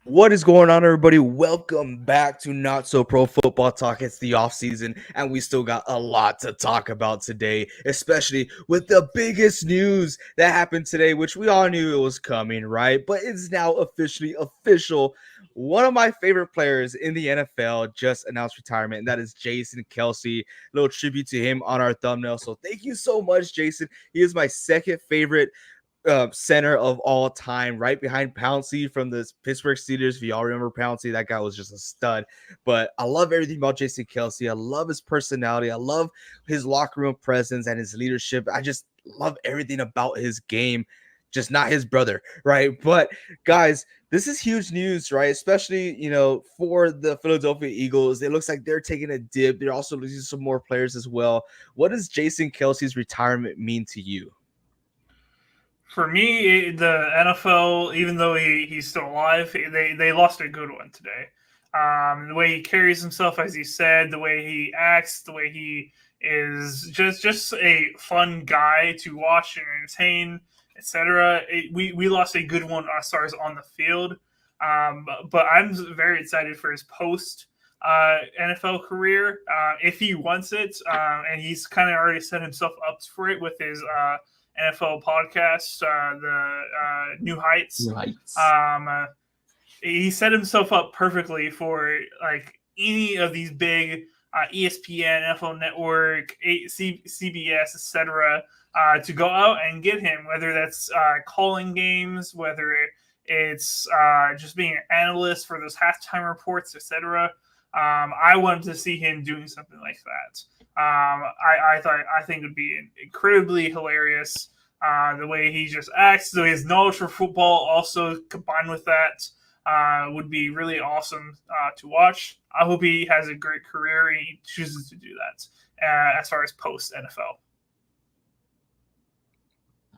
What is going on, everybody? Welcome back to Not So Pro Football Talk. It's the off season, and we still got a lot to talk about today, especially with the biggest news that happened today, which we all knew it was coming, right? But it's now officially official. One of my favorite players in the NFL just announced retirement, and that is Jason Kelce. Little tribute to him on our thumbnail. So thank you so much, Jason. He is my second favorite center of all time, right behind Pouncey from the Pittsburgh Steelers. If y'all remember Pouncey, that guy was just a stud. But I love everything about Jason Kelce. I love his personality. I love his locker room presence and his leadership. I just love everything about his game. Just not his brother, right? But guys, this is huge news, right? Especially, for the Philadelphia Eagles. It looks like they're taking a dip. They're also losing some more players as well. What does Jason Kelce's retirement mean to you? For me, the NFL, even though he's still alive, they lost a good one today. The way he carries himself, as he said, the way he acts, the way he is just a fun guy to watch and entertain, etc. We lost a good one as far as on the field. But I'm very excited for his post NFL career if he wants it, and he's kind of already set himself up for it with his NFL podcast, the New Heights. He set himself up perfectly for like any of these big ESPN, NFL Network, CBS, etc. To go out and get him, whether that's calling games, whether it's just being an analyst for those halftime reports, etc. I wanted to see him doing something like that. I think it would be incredibly hilarious. The way he just acts, the way his knowledge for football also combined with that would be really awesome to watch. I hope he has a great career and he chooses to do that as far as post NFL.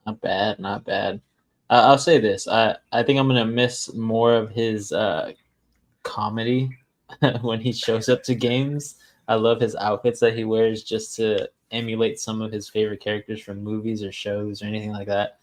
Not bad. I'll say this. I think I'm going to miss more of his comedy when he shows up to games. I love his outfits that he wears just to emulate some of his favorite characters from movies or shows or anything like that.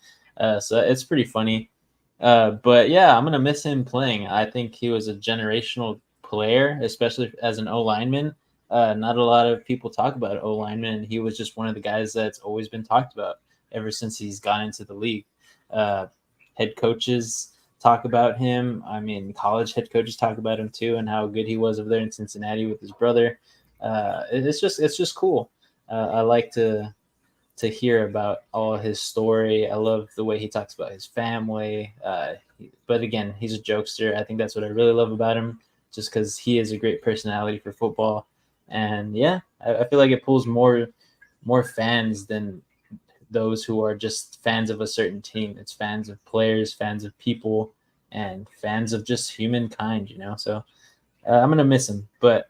So it's pretty funny. But yeah, I'm going to miss him playing. I think he was a generational player, especially as an O-lineman. Not a lot of people talk about O-lineman, and he was just one of the guys that's always been talked about ever since he's gone into the league. Head coaches talk about him. I mean, college head coaches talk about him too, and how good he was over there in Cincinnati with his brother. It's just cool. I like to hear about all his story. I love the way he talks about his family. But again, he's a jokester. I think that's what I really love about him, just because he is a great personality for football. And yeah, I feel like it pulls more fans than those who are just fans of a certain team. It's fans of players, fans of people, and fans of just humankind, So I'm going to miss him. But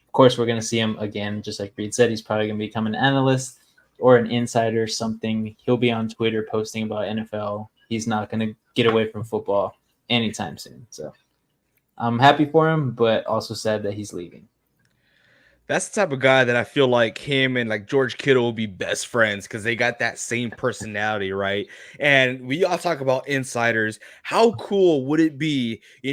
of course, we're going to see him again. Just like Reed said, he's probably going to become an analyst or an insider or something. He'll be on Twitter posting about NFL. He's not going to get away from football anytime soon. So I'm happy for him, but also sad that he's leaving. That's the type of guy that I feel like him and like George Kittle will be best friends because they got that same personality, right? And we all talk about insiders. How cool would it be, a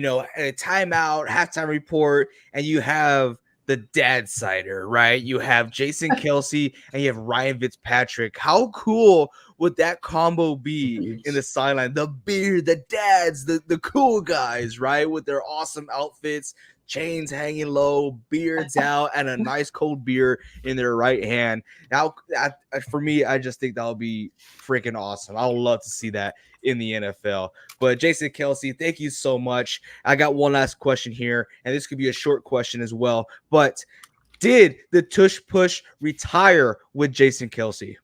timeout, halftime report, and you have the dad sider, right? You have Jason Kelce and you have Ryan Fitzpatrick. How cool would that combo be in the sideline? The beard, the dads, the cool guys, right? With their awesome outfits, chains hanging low, beards out, and a nice cold beer in their right hand. Now, for me, I just think that'll be freaking awesome. I would love to see that in the NFL. But Jason Kelce, thank you so much. I got one last question here, and this could be a short question as well. But did the tush push retire with Jason Kelce?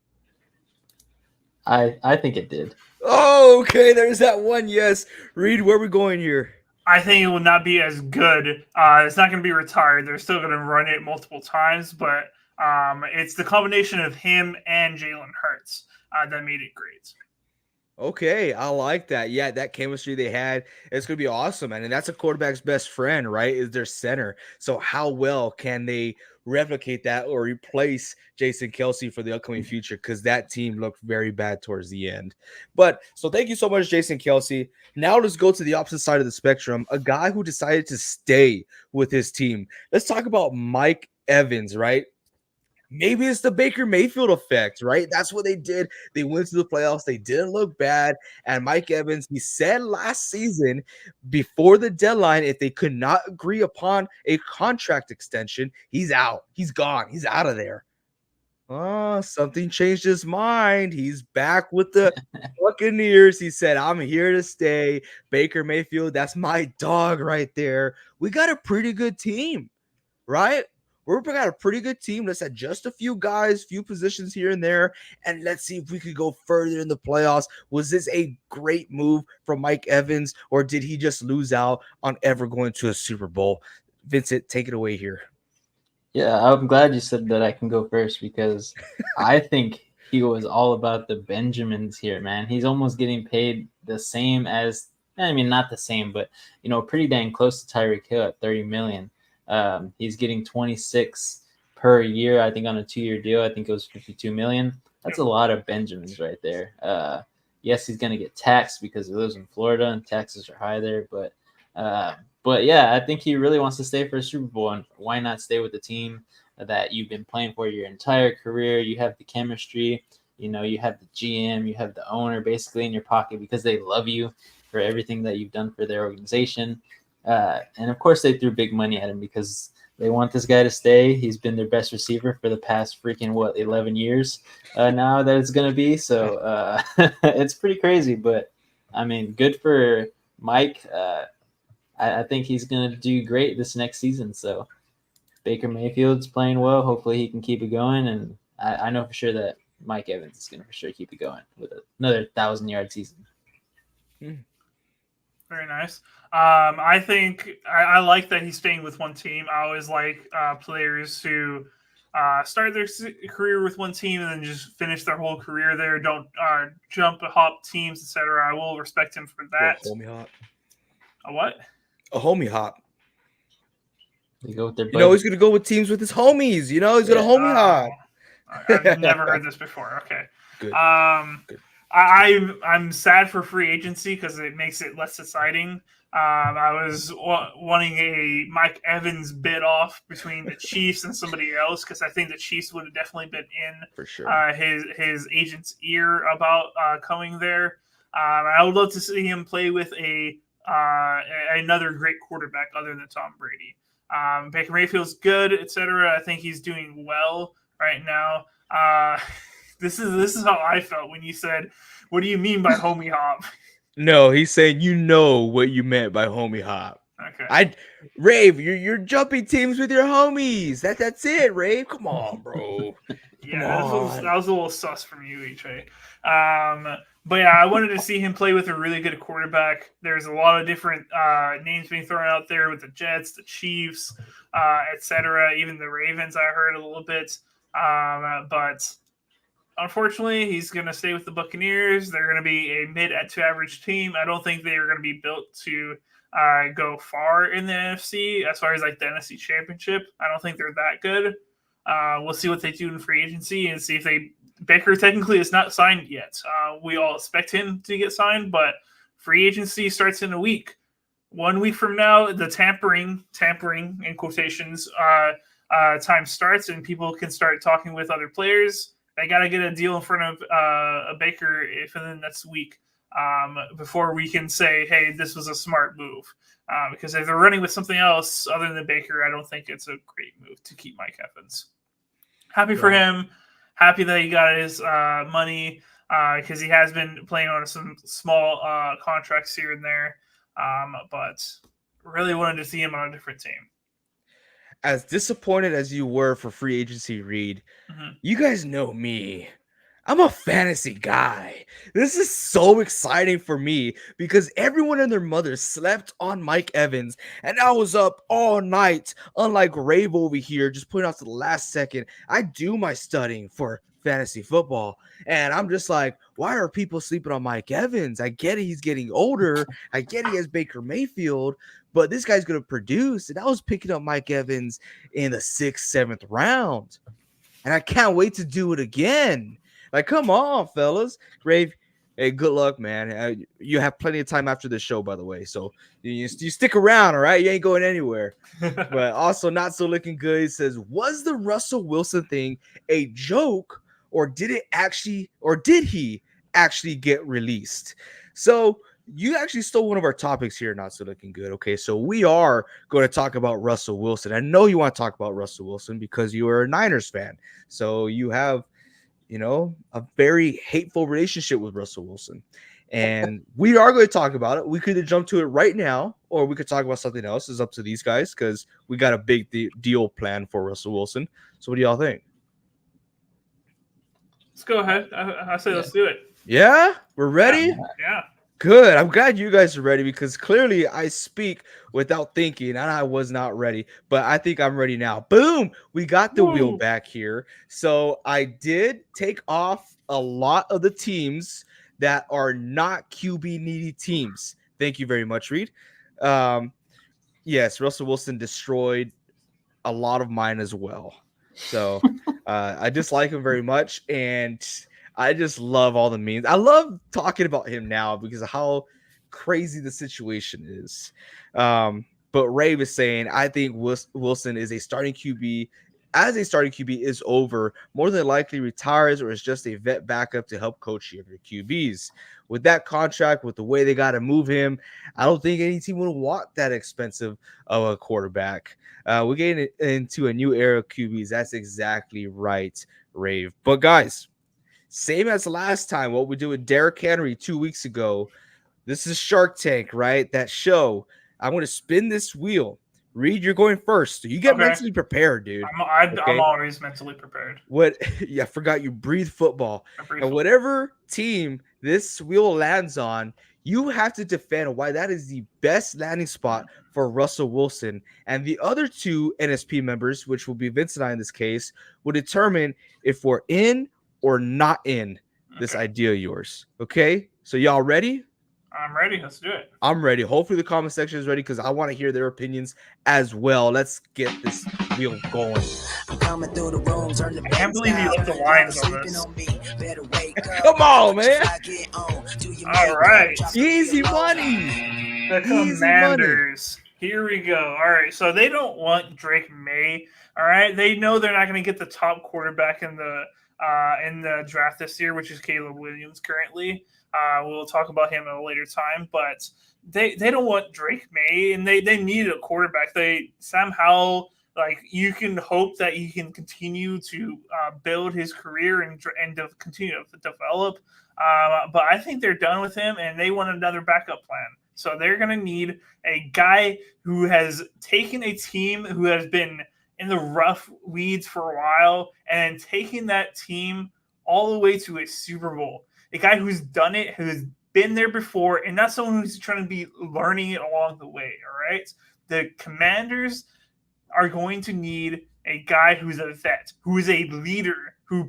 I think it did. Oh, okay. There's that one. Yes. Reed, where are we going here? I think it will not be as good. It's not going to be retired. They're still going to run it multiple times, but it's the combination of him and Jalen Hurts that made it great. Okay, I like that. Yeah, that chemistry they had, it's gonna be awesome, man. And that's a quarterback's best friend, right? Is their center. So how well can they replicate that or replace Jason Kelce for the upcoming future? Because that team looked very bad towards the end. But so thank you so much, Jason Kelce. Now let's go to the opposite side of the spectrum. A guy who decided to stay with his team. Let's talk about Mike Evans, right? Maybe it's the Baker Mayfield effect, right? That's what they did. They went to the playoffs. They didn't look bad. And Mike Evans, he said last season before the deadline, if they could not agree upon a contract extension, he's out. He's gone. He's out of there. Oh, something changed his mind. He's back with the Buccaneers. He said, I'm here to stay. Baker Mayfield, that's my dog right there. We got a pretty good team, right? We're got a pretty good team. Let's add just a few guys, few positions here and there, and let's see if we could go further in the playoffs. Was this a great move from Mike Evans, or did he just lose out on ever going to a Super Bowl? Vincent, take it away here. Yeah, I'm glad you said that I can go first because I think he was all about the Benjamins here, man. He's almost getting paid the same as, I mean, not the same, but pretty dang close to Tyreek Hill at 30 million. He's getting 26 per year, I think, on a 2-year deal. I think it was 52 million. That's a lot of Benjamins right there. Yes, he's going to get taxed because he lives in Florida and taxes are high there, but yeah, I think he really wants to stay for a Super Bowl, and why not stay with the team that you've been playing for your entire career? You have the chemistry, you have the GM, you have the owner basically in your pocket because they love you for everything that you've done for their organization. And of course, they threw big money at him because they want this guy to stay. He's been their best receiver for the past freaking 11 years now that it's gonna be. So it's pretty crazy, but I mean, good for Mike. I think he's going to do great this next season. So Baker Mayfield's playing well. Hopefully he can keep it going. And I know for sure that Mike Evans is going to for sure keep it going with another 1,000-yard season. Very nice. I think I like that he's staying with one team. I always like players who start their career with one team and then just finish their whole career there. Don't jump, hop teams, etc. I will respect him for that. A homie hop. A what? A homie hop. They go with their he's going to go with teams with his homies. He's going to homie hop. I've never heard this before. Okay. Good. Good. I'm sad for free agency because it makes it less exciting. I was wanting a Mike Evans bid off between the Chiefs and somebody else because I think the Chiefs would have definitely been in for sure. His agent's ear about coming there. I would love to see him play with another great quarterback other than Tom Brady. Baker Mayfield's good, etc. I think he's doing well right now. This is how I felt when you said, "What do you mean by homie hop?" No, he's saying what you meant by homie hop. Okay. Rave, you're jumping teams with your homies. That's it, Rave. Come on, bro. Yeah, that was a little sus from you, HA. But yeah, I wanted to see him play with a really good quarterback. There's a lot of different names being thrown out there with the Jets, the Chiefs, etc. Even the Ravens, I heard a little bit. But unfortunately, he's going to stay with the Buccaneers. They're going to be a mid to average team. I don't think they are going to be built to go far in the NFC as far as like the NFC Championship. I don't think they're that good. We'll see what they do in free agency and see if Baker technically is not signed yet. We all expect him to get signed, but free agency starts in a week. 1 week from now, the tampering in quotations time starts, and people can start talking with other players. They got to get a deal in front of a Baker in the next week before we can say, hey, this was a smart move. Because if they're running with something else other than Baker, I don't think it's a great move to keep Mike Evans. Happy for him. Happy that he got his money because he has been playing on some small contracts here and there. But really wanted to see him on a different team. As disappointed as you were for free agency, Reed, you guys know me. I'm a fantasy guy. This is so exciting for me because everyone and their mother slept on Mike Evans, and I was up all night. Unlike Rave over here, just putting out to the last second. I do my studying for fantasy football, and I'm just like, why are people sleeping on Mike Evans? I get it, he's getting older. I get he has Baker Mayfield, but this guy's gonna produce. And I was picking up Mike Evans in the 6th, 7th round, and I can't wait to do it again. Like, come on, fellas. Grave, hey, good luck, man. You have plenty of time after the show, by the way. So you stick around, all right? You ain't going anywhere. But also, not so looking good. He says, was the Russell Wilson thing a joke, or did he actually get released? So you actually stole one of our topics here, not so looking good. Okay, so we are going to talk about Russell Wilson. I know you want to talk about Russell Wilson because you are a Niners fan. So you have, a very hateful relationship with Russell Wilson. And we are going to talk about it. We could jump to it right now, or we could talk about something else. It's up to these guys because we got a big deal planned for Russell Wilson. So what do y'all think? Let's go ahead. I say let's do it. Yeah? We're ready? Yeah. Good. I'm glad you guys are ready because clearly I speak without thinking, and I was not ready, but I think I'm ready now. Boom! We got the wheel back here. So I did take off a lot of the teams that are not QB needy teams. Thank you very much, Reed. Yes, Russell Wilson destroyed a lot of mine as well. So I dislike him very much, and I just love all the memes. I love talking about him now because of how crazy the situation is. But Ray was saying, I think Wilson is a starting QB. As a starting QB is over, more than likely retires or is just a vet backup to help coach your QBs. With that contract, with the way they got to move him, I don't think any team would want that expensive of a quarterback. We're getting into a new era of QBs. That's exactly right, Rave. But guys, same as last time, what we did with Derrick Henry 2 weeks ago. This is Shark Tank, right? That show. I'm going to spin this wheel. Reed, you're going first. So you get mentally prepared, dude. I'm always mentally prepared. I forgot you breathe football. Whatever team this wheel lands on, you have to defend why that is the best landing spot for Russell Wilson. And the other two NSP members, which will be Vince and I in this case, will determine if we're in or not in this idea of yours. Okay? So y'all ready? I'm ready. Let's do it. I'm ready. Hopefully the comment section is ready because I want to hear their opinions as well. Let's get this wheel going. I can't believe you left the lines on this. Come on, man. All right. Easy money. The Commanders. Here we go. All right. So they don't want Drake May. All right. They know they're not going to get the top quarterback in the draft this year, which is Caleb Williams currently. We'll talk about him at a later time, but they don't want Drake May, and they needed a quarterback. They somehow, you can hope that he can continue to build his career and continue to develop. But I think they're done with him, and they want another backup plan. So they're going to need a guy who has taken a team who has been in the rough weeds for a while and taking that team all the way to a Super Bowl. A guy who's done it, who's been there before, and not someone who's trying to be learning it along the way, all right? The Commanders are going to need a guy who's a vet, who is a leader, who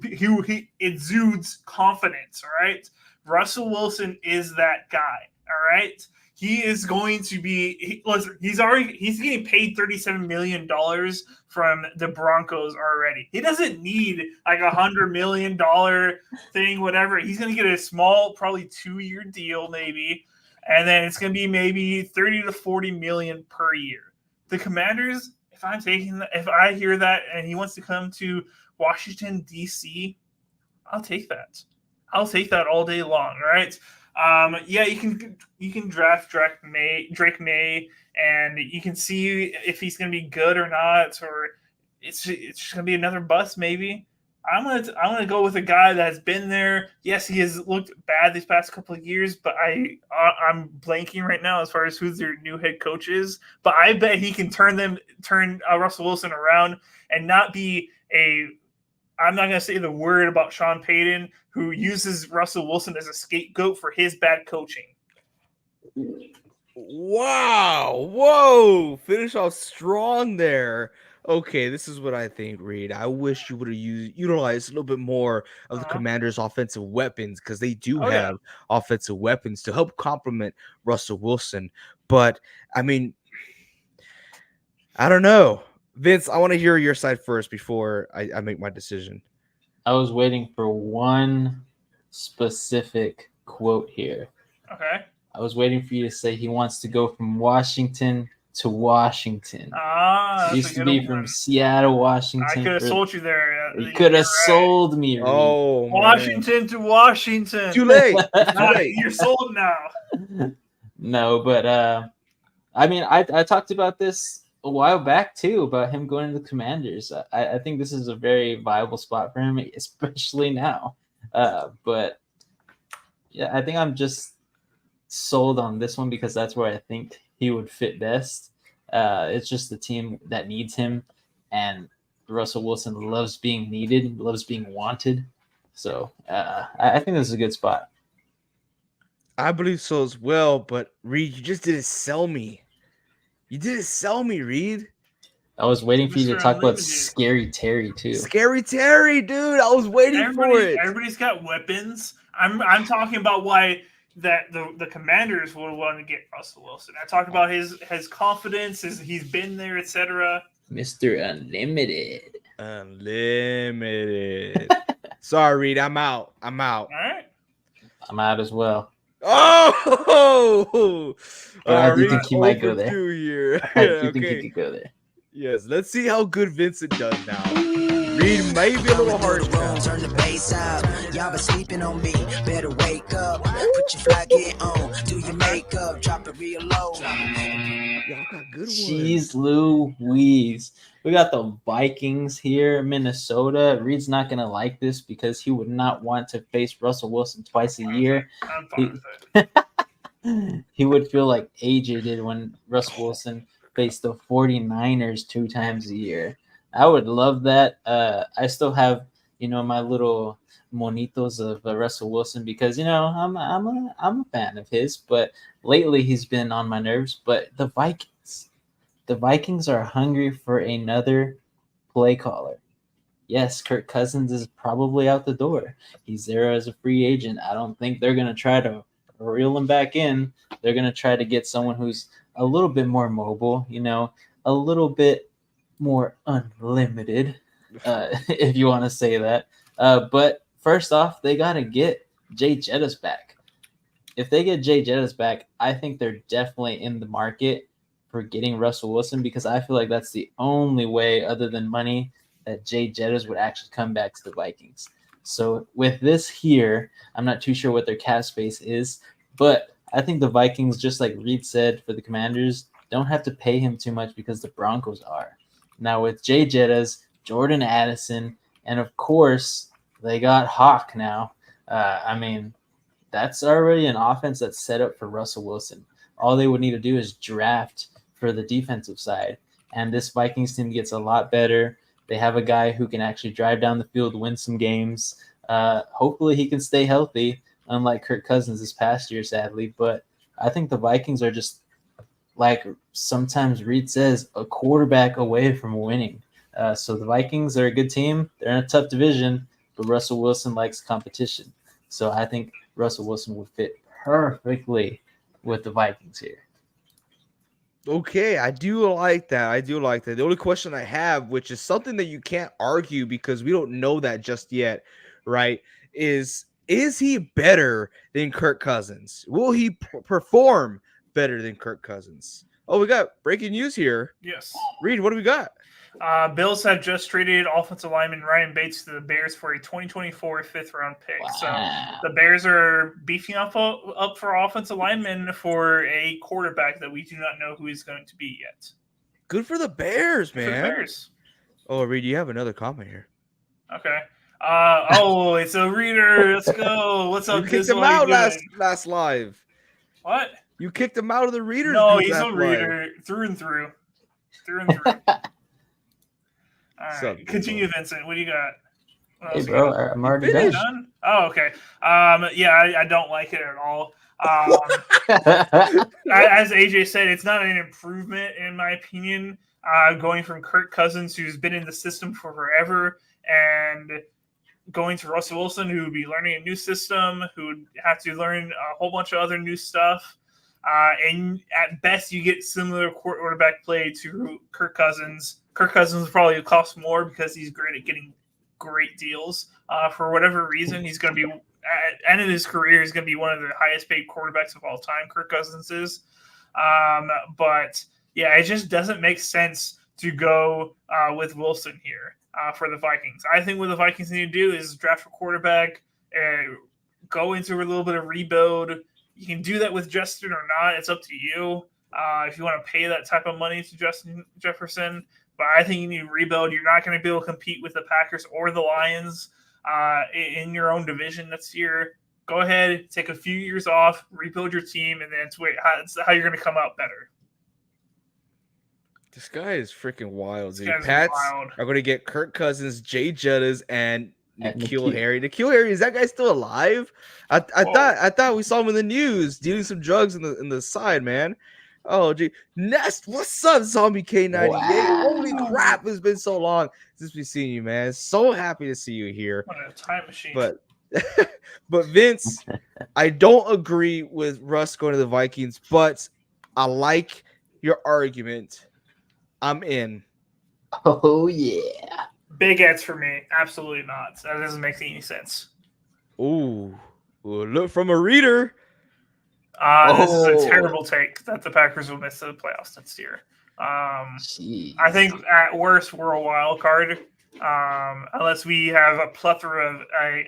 exudes confidence, all right? Russell Wilson is that guy, all right? He is going to be. He's getting paid $37 million from the Broncos already. He doesn't need like $100 million thing, whatever. He's going to get a small, probably 2-year deal, maybe, and then it's going to be maybe 30 to 40 million per year. The Commanders, if I hear that and he wants to come to Washington D.C., I'll take that. I'll take that all day long. All right. You can draft Drake May, and you can see if he's going to be good or not, or it's just going to be another bust maybe. I'm gonna go with a guy that's been there. Yes, he has looked bad these past couple of years, but I'm blanking right now as far as who their new head coach is. But I bet he can turn Russell Wilson around and not be a I'm not going to say the word about Sean Payton, who uses Russell Wilson as a scapegoat for his bad coaching. Wow. Whoa. Finish off strong there. Okay, this is what I think, Reed. I wish you would have utilized a little bit more of the Commanders' offensive weapons, because they do have offensive weapons to help complement Russell Wilson. But, I mean, I don't know. Vince, I want to hear your side first before I make my decision. I was waiting for one specific quote here. Okay. I was waiting for you to say he wants to go from Washington to Washington. That's Used to be from Seattle, Washington. I could have sold you there. You could have sold me. Reed. Oh, Washington to Washington. Too late. It's too late. You're sold now. No, but I mean, I talked about this a while back too, about him going to the Commanders. I think this is a very viable spot for him, especially now. But yeah, I think I'm just sold on this one because that's where I think he would fit best. It's just the team that needs him, and Russell Wilson loves being needed, loves being wanted. So I think this is a good spot. I believe so as well, but Reed, you just didn't sell me. You didn't sell me, Reed. I was waiting for you to talk about Scary Terry too. Scary Terry, dude. I was waiting for it. Everybody's got weapons. I'm talking about why that the Commanders would want to get Russell Wilson. I talked about his confidence, he's been there, etc. Mr. Unlimited. Unlimited. Sorry, Reed. I'm out. All right. I'm out as well. Oh! I do think he might go there. I do think he could go there. Yes, let's see how good Vincent does now. Reed may be a little harsh now. Turn the bass out. Y'all been sleeping on me. Better wake up. Put your fly gear on. Do your makeup. Drop it real low. Y'all got good ones. Jeez Louise. We got the Vikings here, Minnesota. Reed's not going to like this because he would not want to face Russell Wilson twice a year. I'm fine with it. He would feel like AJ did when Russell Wilson faced the 49ers 2 times a year. I would love that. I still have, my little monitos of Russell Wilson because, I'm a fan of his, but lately he's been on my nerves. But the Vikings are hungry for another play caller. Yes, Kirk Cousins is probably out the door. He's there as a free agent. I don't think they're going to try to reel him back in. They're going to try to get someone who's a little bit more mobile, a little bit more unlimited, if you want to say that. But first off, they got to get Jay Jettis back. If they get Jay Jettis back, I think they're definitely in the market for getting Russell Wilson because I feel like that's the only way other than money that Jay Jettis would actually come back to the Vikings. So with this here, I'm not too sure what their cap space is, but I think the Vikings, just like Reed said for the Commanders, don't have to pay him too much because the Broncos are. Now with Jay Jettis, Jordan Addison, and of course they got Hawk now. That's already an offense that's set up for Russell Wilson. All they would need to do is draft for the defensive side. And this Vikings team gets a lot better. They have a guy who can actually drive down the field, win some games. Hopefully he can stay healthy, unlike Kirk Cousins this past year, sadly. But I think the Vikings are just, like sometimes Reed says, a quarterback away from winning. So the Vikings are a good team. They're in a tough division, but Russell Wilson likes competition. So I think Russell Wilson would fit perfectly with the Vikings here. Okay, I do like that. The only question I have, which is something that you can't argue because we don't know that just yet, right, is he better than Kirk Cousins? Will he perform better than Kirk Cousins? Oh, we got breaking news here. Yes. Reed, what do we got? Bills have just traded offensive lineman Ryan Bates to the Bears for a 2024 fifth-round pick. Wow. So the Bears are beefing up for offensive linemen for a quarterback that we do not know who he's going to be yet. Good for the Bears, man. For the Bears. Oh, Reed, you have another comment here. Okay. It's a reader. Let's go. What's up? You kicked him out last live. What? You kicked him out of the readers. No, he's a reader through and through. Through and through. All right. Continue, Vincent. What do you got? What Hey, else we bro, got? I'm already finished. done. Oh, okay. Yeah, I don't like it at all. As AJ said, it's not an improvement in my opinion. Going from Kirk Cousins, who's been in the system for forever, and going to Russell Wilson, who would be learning a new system, who would have to learn a whole bunch of other new stuff. And at best, you get similar quarterback play to Kirk Cousins. Kirk Cousins will probably cost more because he's great at getting great deals. For whatever reason, he's going to be at the end of his career. He's going to be one of the highest paid quarterbacks of all time. Kirk Cousins is. But yeah, it just doesn't make sense to go with Wilson here for the Vikings. I think what the Vikings need to do is draft a quarterback, go into a little bit of rebuild. You can do that with Justin or not. It's up to you if you want to pay that type of money to Justin Jefferson. But I think you need to rebuild. You're not going to be able to compete with the Packers or the Lions in your own division this year. Go ahead, take a few years off, rebuild your team, and then it's how you're going to come out better. This guy is freaking wild, This dude. guy's Pats wild. are going to get Kirk Cousins, Jay Jettas, and And N'Keal N'Keal. Harry. N'Keal Harry, is that guy still alive? I thought we saw him in the news dealing some drugs in the side, man. Oh, gee. Nest, what's up, Zombie K98? Wow. Holy crap, it's been so long since we've seen you, man. So happy to see you here. What a time machine. But but Vince, I don't agree with Russ going to the Vikings, but I like your argument. I'm in. Oh, yeah. Big Eds for me. Absolutely not. That doesn't make any sense. Ooh, look from a reader. This is a terrible take that the Packers will miss the playoffs next year. Jeez. I think at worst we're a wild card, unless we have a plethora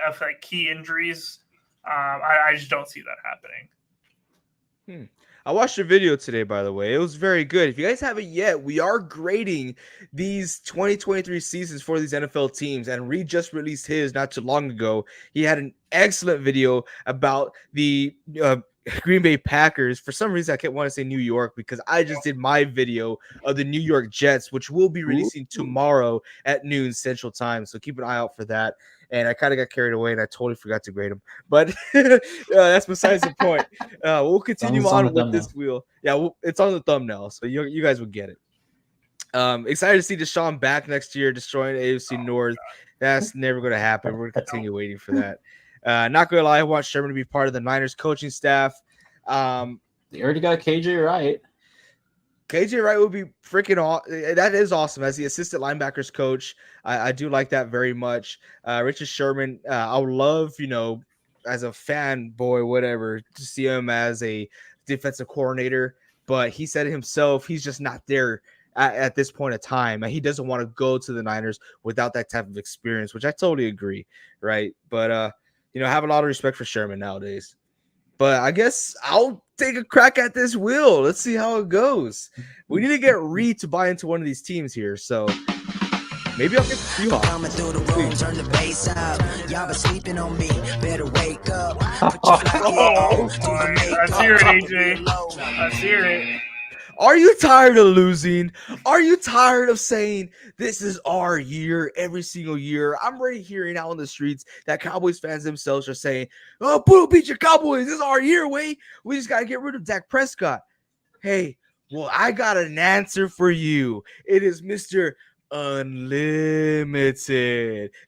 of like key injuries. I just don't see that happening. I watched your video today, by the way. It was very good. If you guys haven't yet, we are grading these 2023 seasons for these NFL teams, and Reed just released his not too long ago. He had an excellent video about the Green Bay Packers. For some reason, I kept wanting to say New York because I just did my video of the New York Jets, which we'll be releasing tomorrow at noon Central Time. So keep an eye out for that. And I kind of got carried away, and I totally forgot to grade them. But that's besides the point. We'll continue on with this wheel. Yeah, it's on the thumbnail, so you guys will get it. Excited to see Deshaun back next year, destroying AFC North. That's never going to happen. We're going to continue waiting for that. Not going to lie, I want Sherman to be part of the Niners coaching staff. They already got KJ Wright. KJ Wright would be freaking awesome. That is awesome as the assistant linebackers coach. I do like that very much. Richard Sherman, I would love, as a fanboy, whatever, to see him as a defensive coordinator. But he said himself, he's just not there at this point of time. And he doesn't want to go to the Niners without that type of experience, which I totally agree, right? But, I have a lot of respect for Sherman nowadays. But I guess I'll take a crack at this wheel. Let's see how it goes. We need to get Reed to buy into one of these teams here. So maybe I'll get a few off. Coming through the room, turn the bass up. Y'all been sleeping on me. Better wake up. Put your flag on. Do your makeup. Let's hear it, AJ. Let's hear it. Are you tired of losing? Are you tired of saying this is our year every single year? I'm already hearing out on the streets that Cowboys fans themselves are saying, "Oh, Poodle beat your Cowboys. This is our year, wait. We just got to get rid of Dak Prescott." Hey, well, I got an answer for you. It is Mr. Unlimited.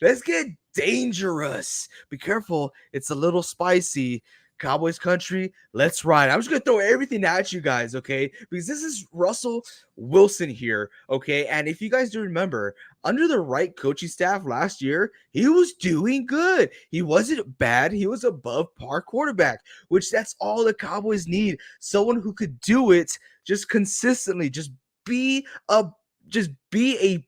Let's get dangerous. Be careful. It's a little spicy. Cowboys country, let's ride. I'm just going to throw everything at you guys, okay? Because this is Russell Wilson here, okay? And if you guys do remember, under the right coaching staff last year, he was doing good. He wasn't bad. He was above par quarterback, which that's all the Cowboys need. Someone who could do it just consistently, just be a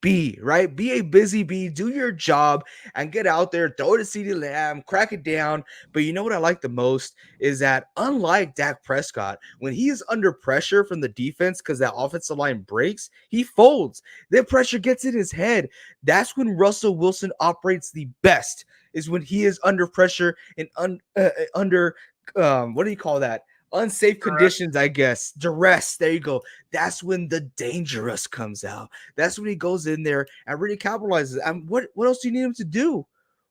bee, right? Be a busy bee, do your job, and get out there, throw it to CeeDee Lamb, crack it down. But you know what I like the most is that unlike Dak Prescott, when he is under pressure from the defense because that offensive line breaks, he folds. The pressure gets in his head. That's when Russell Wilson operates the best, is when he is under pressure and under what do you call that? Unsafe conditions, I guess. Duress. There you go. That's when the dangerous comes out. That's when he goes in there and really capitalizes. And what else do you need him to do?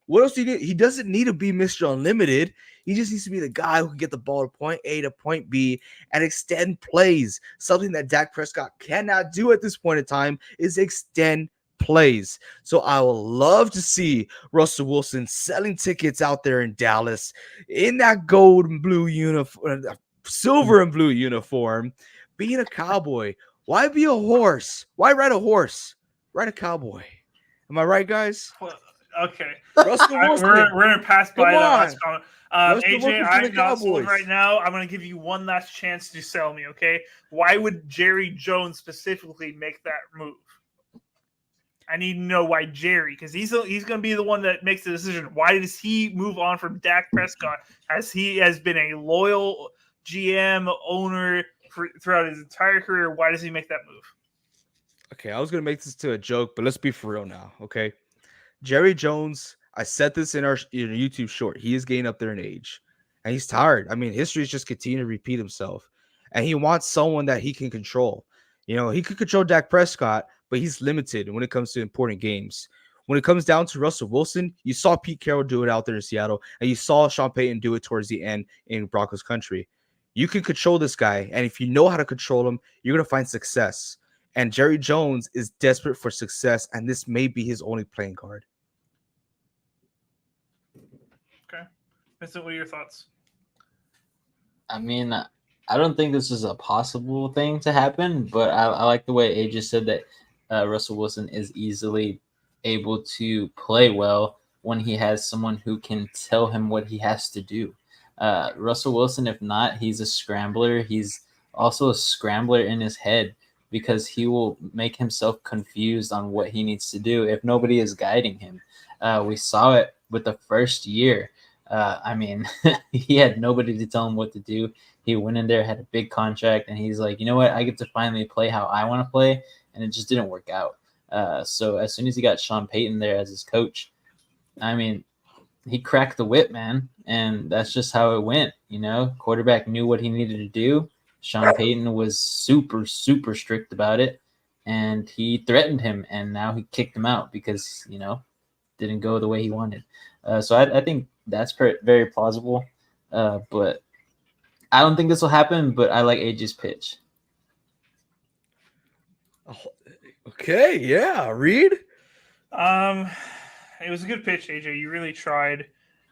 What else do you need? He doesn't need to be Mr. Unlimited. He just needs to be the guy who can get the ball to point A to point B and extend plays. Something that Dak Prescott cannot do at this point in time is extend plays. So I will love to see Russell Wilson selling tickets out there in Dallas in that gold and blue uniform, silver and blue uniform, being a cowboy. Why be a horse? Why ride a horse? Ride a cowboy. Am I right, guys? Well, okay. Russell Wilson. We're gonna pass by Come that on. last comment. Russell AJ, Wilson for the I'm not sold Cowboys. right now. I'm gonna give you one last chance to sell me. Okay, why would Jerry Jones specifically make that move? I need to know why Jerry, because he's going to be the one that makes the decision. Why does he move on from Dak Prescott, as he has been a loyal GM owner throughout his entire career? Why does he make that move? Okay, I was going to make this to a joke, but let's be for real now, okay? Jerry Jones, I said this in our YouTube short. He is getting up there in age, and he's tired. I mean, history is just continuing to repeat himself, and he wants someone that he can control. You know, he could control Dak Prescott, but he's limited when it comes to important games. When it comes down to Russell Wilson, you saw Pete Carroll do it out there in Seattle, and you saw Sean Payton do it towards the end in Broncos country. You can control this guy, and if you know how to control him, you're going to find success. And Jerry Jones is desperate for success, and this may be his only playing card. Okay. Vincent, what are your thoughts? I mean, I don't think this is a possible thing to happen, but I like the way AJ said that Russell Wilson is easily able to play well when he has someone who can tell him what he has to do. Russell Wilson, if not, he's a scrambler. He's also a scrambler in his head because he will make himself confused on what he needs to do if nobody is guiding him. We saw it with the first year. I mean, he had nobody to tell him what to do. He went in there, had a big contract, and he's like, you know what? I get to finally play how I want to play, and it just didn't work out. So as soon as he got Sean Payton there as his coach, I mean, he cracked the whip, man, and that's just how it went. You know, quarterback knew what he needed to do. Sean Payton was super, super strict about it, and he threatened him, and now he kicked him out because, you know, didn't go the way he wanted. So I think that's very plausible, but I don't think this will happen, but I like AJ's pitch. Okay, yeah, Reed? It was a good pitch, AJ. You really tried.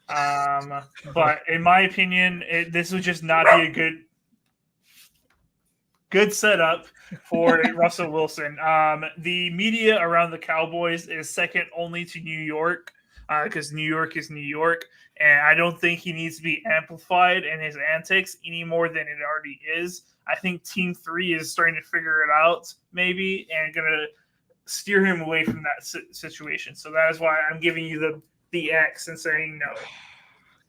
But in my opinion, this would just not be a good setup for Russell Wilson. The media around the Cowboys is second only to New York, because New York is New York, and I don't think he needs to be amplified in his antics any more than it already is. I think Team 3 is starting to figure it out, maybe, and going to steer him away from that situation. So that is why I'm giving you the X and saying no.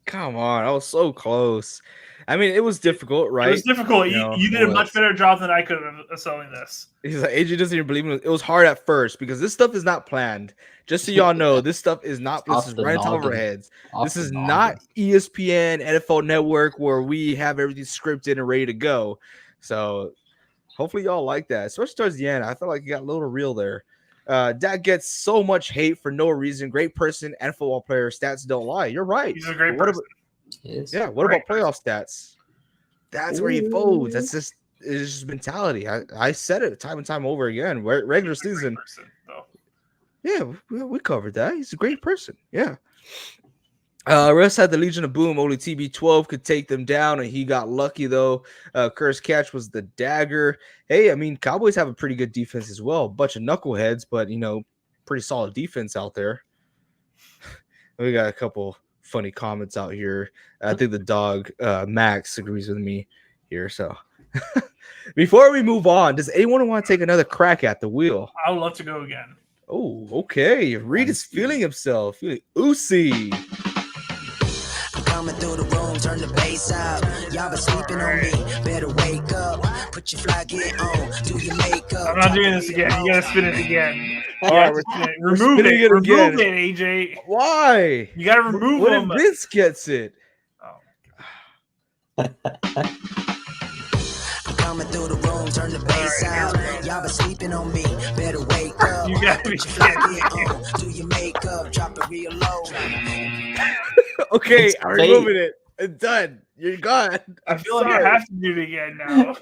Come on, I was so close. I mean, it was difficult, right? It was difficult. You did a much better job than I could have of selling this. He's like, AJ doesn't even believe it. It was hard at first because this stuff is not planned. Just so y'all know, this stuff is not. This is right on top of our heads. This is not ESPN, NFL Network, where we have everything scripted and ready to go. So hopefully y'all like that, especially towards the end. I felt like it got a little real there. Dak gets so much hate for no reason. Great person and football player. Stats don't lie. You're right. He's a great person. What about playoff stats? That's where he folds. That's just it's just mentality. I said it time and time over again. Regular season. Yeah, we covered that. He's a great person. Yeah. Russ had the Legion of Boom. Only TB12 could take them down, and he got lucky, though. Curse catch was the dagger. Hey, I mean, Cowboys have a pretty good defense as well. Bunch of knuckleheads, but, you know, pretty solid defense out there. We got a couple funny comments out here. I think the dog, Max, agrees with me here. So before we move on, does anyone want to take another crack at the wheel? I would love to go again. Oh, okay. Reed is feeling himself. Feeling oozy. Coming through the room, turn the bass up. Y'all been sleeping on me. Better wake up. Put your fly gear on. Do your makeup. I'm not doing this again. You gotta spin it again. All right, remove it. Remove it, AJ. Why? You gotta remove what them. What if Vince gets it? Oh. I'm coming through the room, turn the bass out. Y'all been sleeping on me, better wake up. You gotta be Put your fly kidding gear on, do your makeup, drop it real low. Okay, It's I'm fake. removing it. It's done. You're gone. I I'm feel like sorry. I have to do it again now.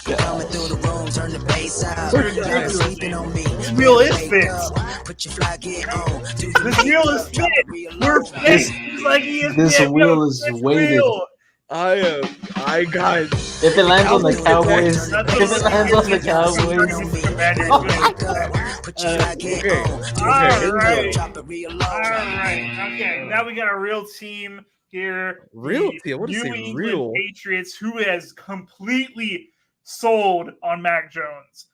Coming through the room, turn the bass out. Where's Y'all been the sleeping on me. This wheel is Wake fit. up, put your fly gear on, do your This wheel is makeup, drop fit. it real We're low. fit. It's like ESPN. This We have a wheel is fit weighted. wheel. I got If it lands on the Cowboys Cowboys, That's if what it lands on the Cowboys, Wake up, put your fly gear okay. on, do All your makeup, right. drop it real low. All right. Okay. Now we got a real team here. Real The team? What does New say England real? Patriots, who has completely sold on Mac Jones.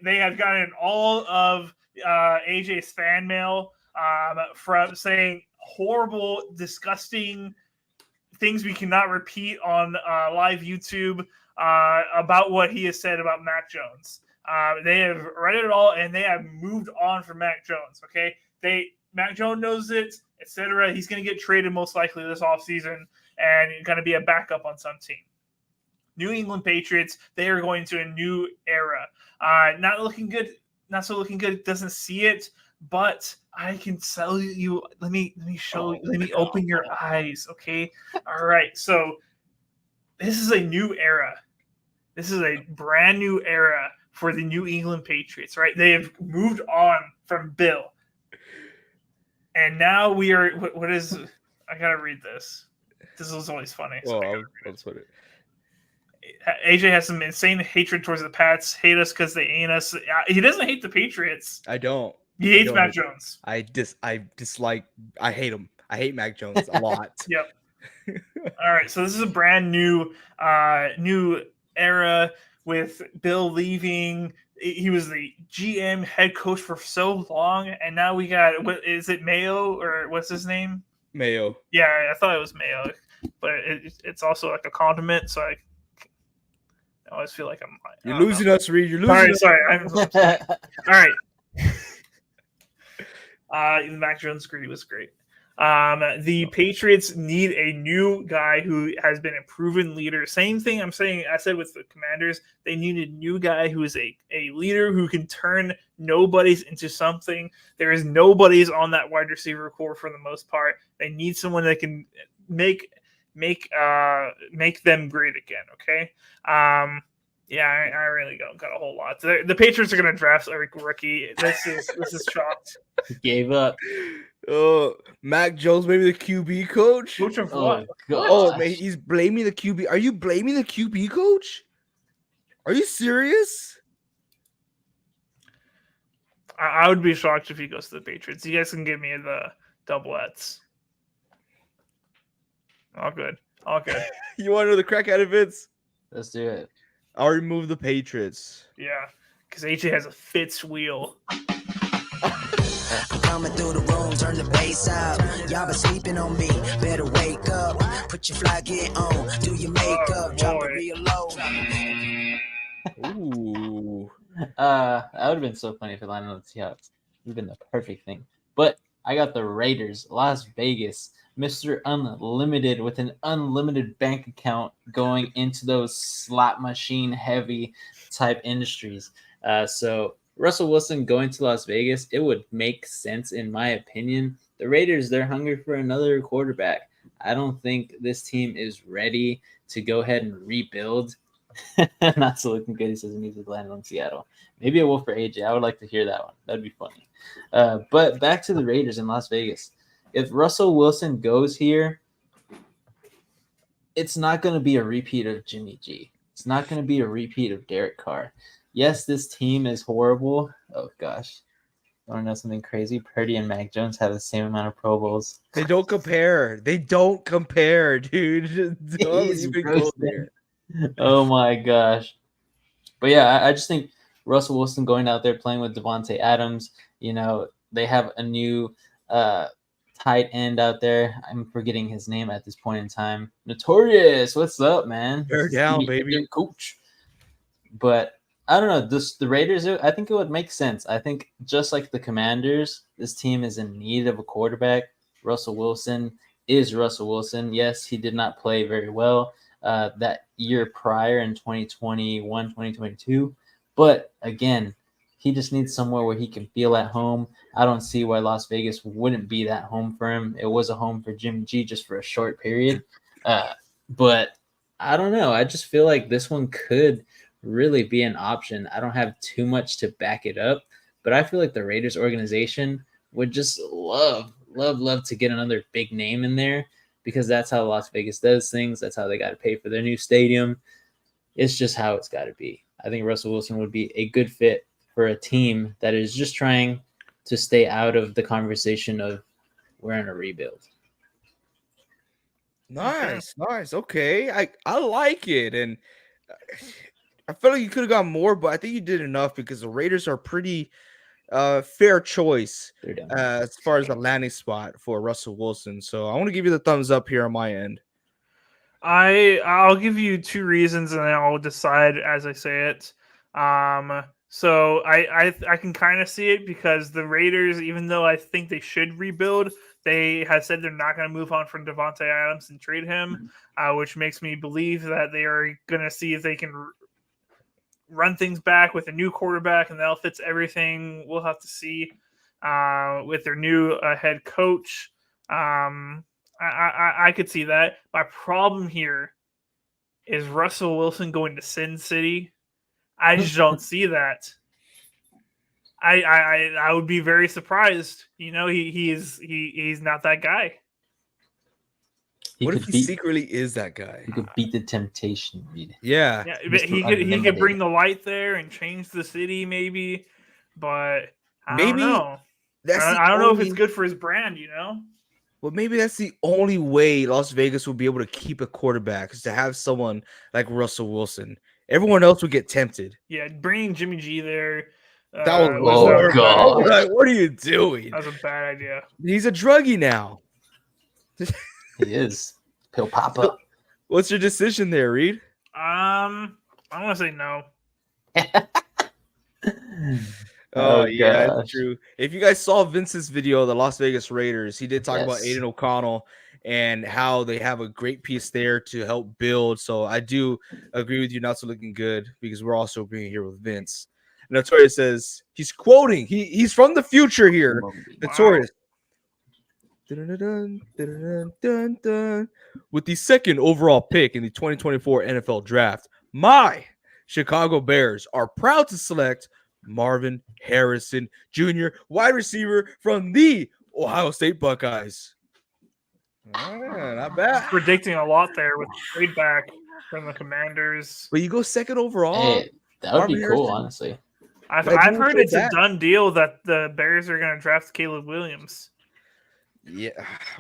They have gotten all of AJ's fan mail from saying horrible, disgusting things we cannot repeat on live YouTube about what he has said about Mac Jones. They have read it all and they have moved on from Mac Jones. Okay, Mac Jones knows it, etc. He's going to get traded most likely this offseason and going to be a backup on some team. New England Patriots, they are going to a new era. Not looking good, not so looking good. Doesn't see it, but I can tell you. Let me show you. Let me open your eyes, okay? All right. So this is a new era. This is a brand new era for the New England Patriots, right? They have moved on from Bill, and now we are. What is? I gotta read this. This is always funny. So Well, I'll put it. AJ has some insane hatred towards the Pats. Hate us because they ain't us. He doesn't hate the Patriots. I don't. He hates don't Mac hate Jones. I dislike. I hate him. I hate Mac Jones a lot. Yep. All right. So this is a brand new era with Bill leaving. He was the GM head coach for so long, and now we got what is it, Mayo or what's his name? Mayo. Yeah, I thought it was Mayo, but it's also like a condiment. So I always feel like I'm. You're losing us, Reed. You're losing us. Sorry. All right. Mac Jones greedy was great. The Patriots need a new guy who has been a proven leader. Same thing I said with the Commanders. They need a new guy who is a leader who can turn nobodies into something. There is nobodies on that wide receiver core for the most part. They need someone that can make them great again. Okay. Yeah, I really don't got a whole lot. The Patriots are going to draft a rookie. This is shocked. Gave up. Mac Jones, maybe the QB coach. Coach of Oh, what? gosh. Oh, man, he's blaming the QB. Are you blaming the QB coach? Are you serious? I would be shocked if he goes to the Patriots. You guys can give me the doublets. All good. You want to know the crack out of it? Let's do it. I'll remove the Patriots. Yeah, because AJ has a Fitz wheel. I'm coming through the room, turn the bass out. Y'all been sleeping on me, better wake up. Put your fly gear on, do your makeup, drop it real low. Ooh. That would have been so funny if it landed on the Seahawks. It would have been the perfect thing. But I got the Raiders, Las Vegas, Mr. Unlimited with an unlimited bank account going into those slot machine heavy type industries. So Russell Wilson going to Las Vegas, it would make sense in my opinion. The Raiders, they're hungry for another quarterback. I don't think this team is ready to go ahead and rebuild. Not so looking good. He says he needs to land on Seattle. Maybe a wolf for AJ. I would like to hear that one. That'd be funny. But back to the Raiders in Las Vegas. If Russell Wilson goes here, it's not going to be a repeat of Jimmy G. It's not going to be a repeat of Derek Carr. Yes, this team is horrible. Oh, gosh. I want to know something crazy? Purdy and Mac Jones have the same amount of Pro Bowls. They don't compare. Dude. Don't even go there. Oh, my gosh. But, yeah, I just think Russell Wilson going out there playing with Devontae Adams, they have a new tight end out there. I'm forgetting his name at this point in time. Notorious. What's up, man? Bear down, baby. Coach. But I don't know. The Raiders, I think it would make sense. I think just like the Commanders, this team is in need of a quarterback. Russell Wilson is Russell Wilson. Yes, he did not play very well. that year prior in 2021, 2022. But again, he just needs somewhere where he can feel at home. I don't see why Las Vegas wouldn't be that home for him. It was a home for Jimmy G just for a short period. But I don't know. I just feel like this one could really be an option. I don't have too much to back it up, but I feel like the Raiders organization would just love to get another big name in there because that's how Las Vegas does things. That's how they got to pay for their new stadium. It's just how it's got to be. I think Russell Wilson would be a good fit for a team that is just trying to stay out of the conversation of we're in a rebuild. Nice. Okay, I like it, and I feel like you could have got more, but I think you did enough because the Raiders are pretty fair choice as far as the landing spot for Russell Wilson. So I want to give you the thumbs up here on my end. I'll give you two reasons and then I'll decide as I say it. So I can kind of see it because the Raiders, even though I think they should rebuild, they have said they're not going to move on from Devontae Adams and trade him, which makes me believe that they are going to see if they can run things back with a new quarterback and that'll fits everything. We'll have to see with their new head coach. I could see that. My problem here is Russell Wilson going to Sin City. I just don't see that. I would be very surprised. You know, he's not that guy. What if he secretly is that guy? He could beat the temptation, Reed. Yeah, but he could bring the light there and change the city, maybe. But I don't know. I don't know if it's good for his brand. You know. Well, maybe that's the only way Las Vegas will be able to keep a quarterback is to have someone like Russell Wilson. Everyone else would get tempted. Yeah, bringing Jimmy G there. That was God. Like, what are you doing? That was a bad idea. He's a druggie now. He is. He'll pop up. What's your decision there, Reed? I want to say no. Oh yeah, that's true. If you guys saw Vince's video of the Las Vegas Raiders, he did talk about Aiden O'Connell and how they have a great piece there to help build. So I do agree with you, not so looking good, because we're also being here with Vince. Notorious says he's quoting. He's from the future here. Notorious. Dun, dun, dun, dun. With the second overall pick in the 2024 NFL Draft, my Chicago Bears are proud to select Marvin Harrison Jr., wide receiver from the Ohio State Buckeyes. Not bad. Predicting a lot there with trade back from the Commanders. But you go second overall. Hey, that would be cool, honestly. I've heard it's a done deal that the Bears are going to draft Caleb Williams. Yeah,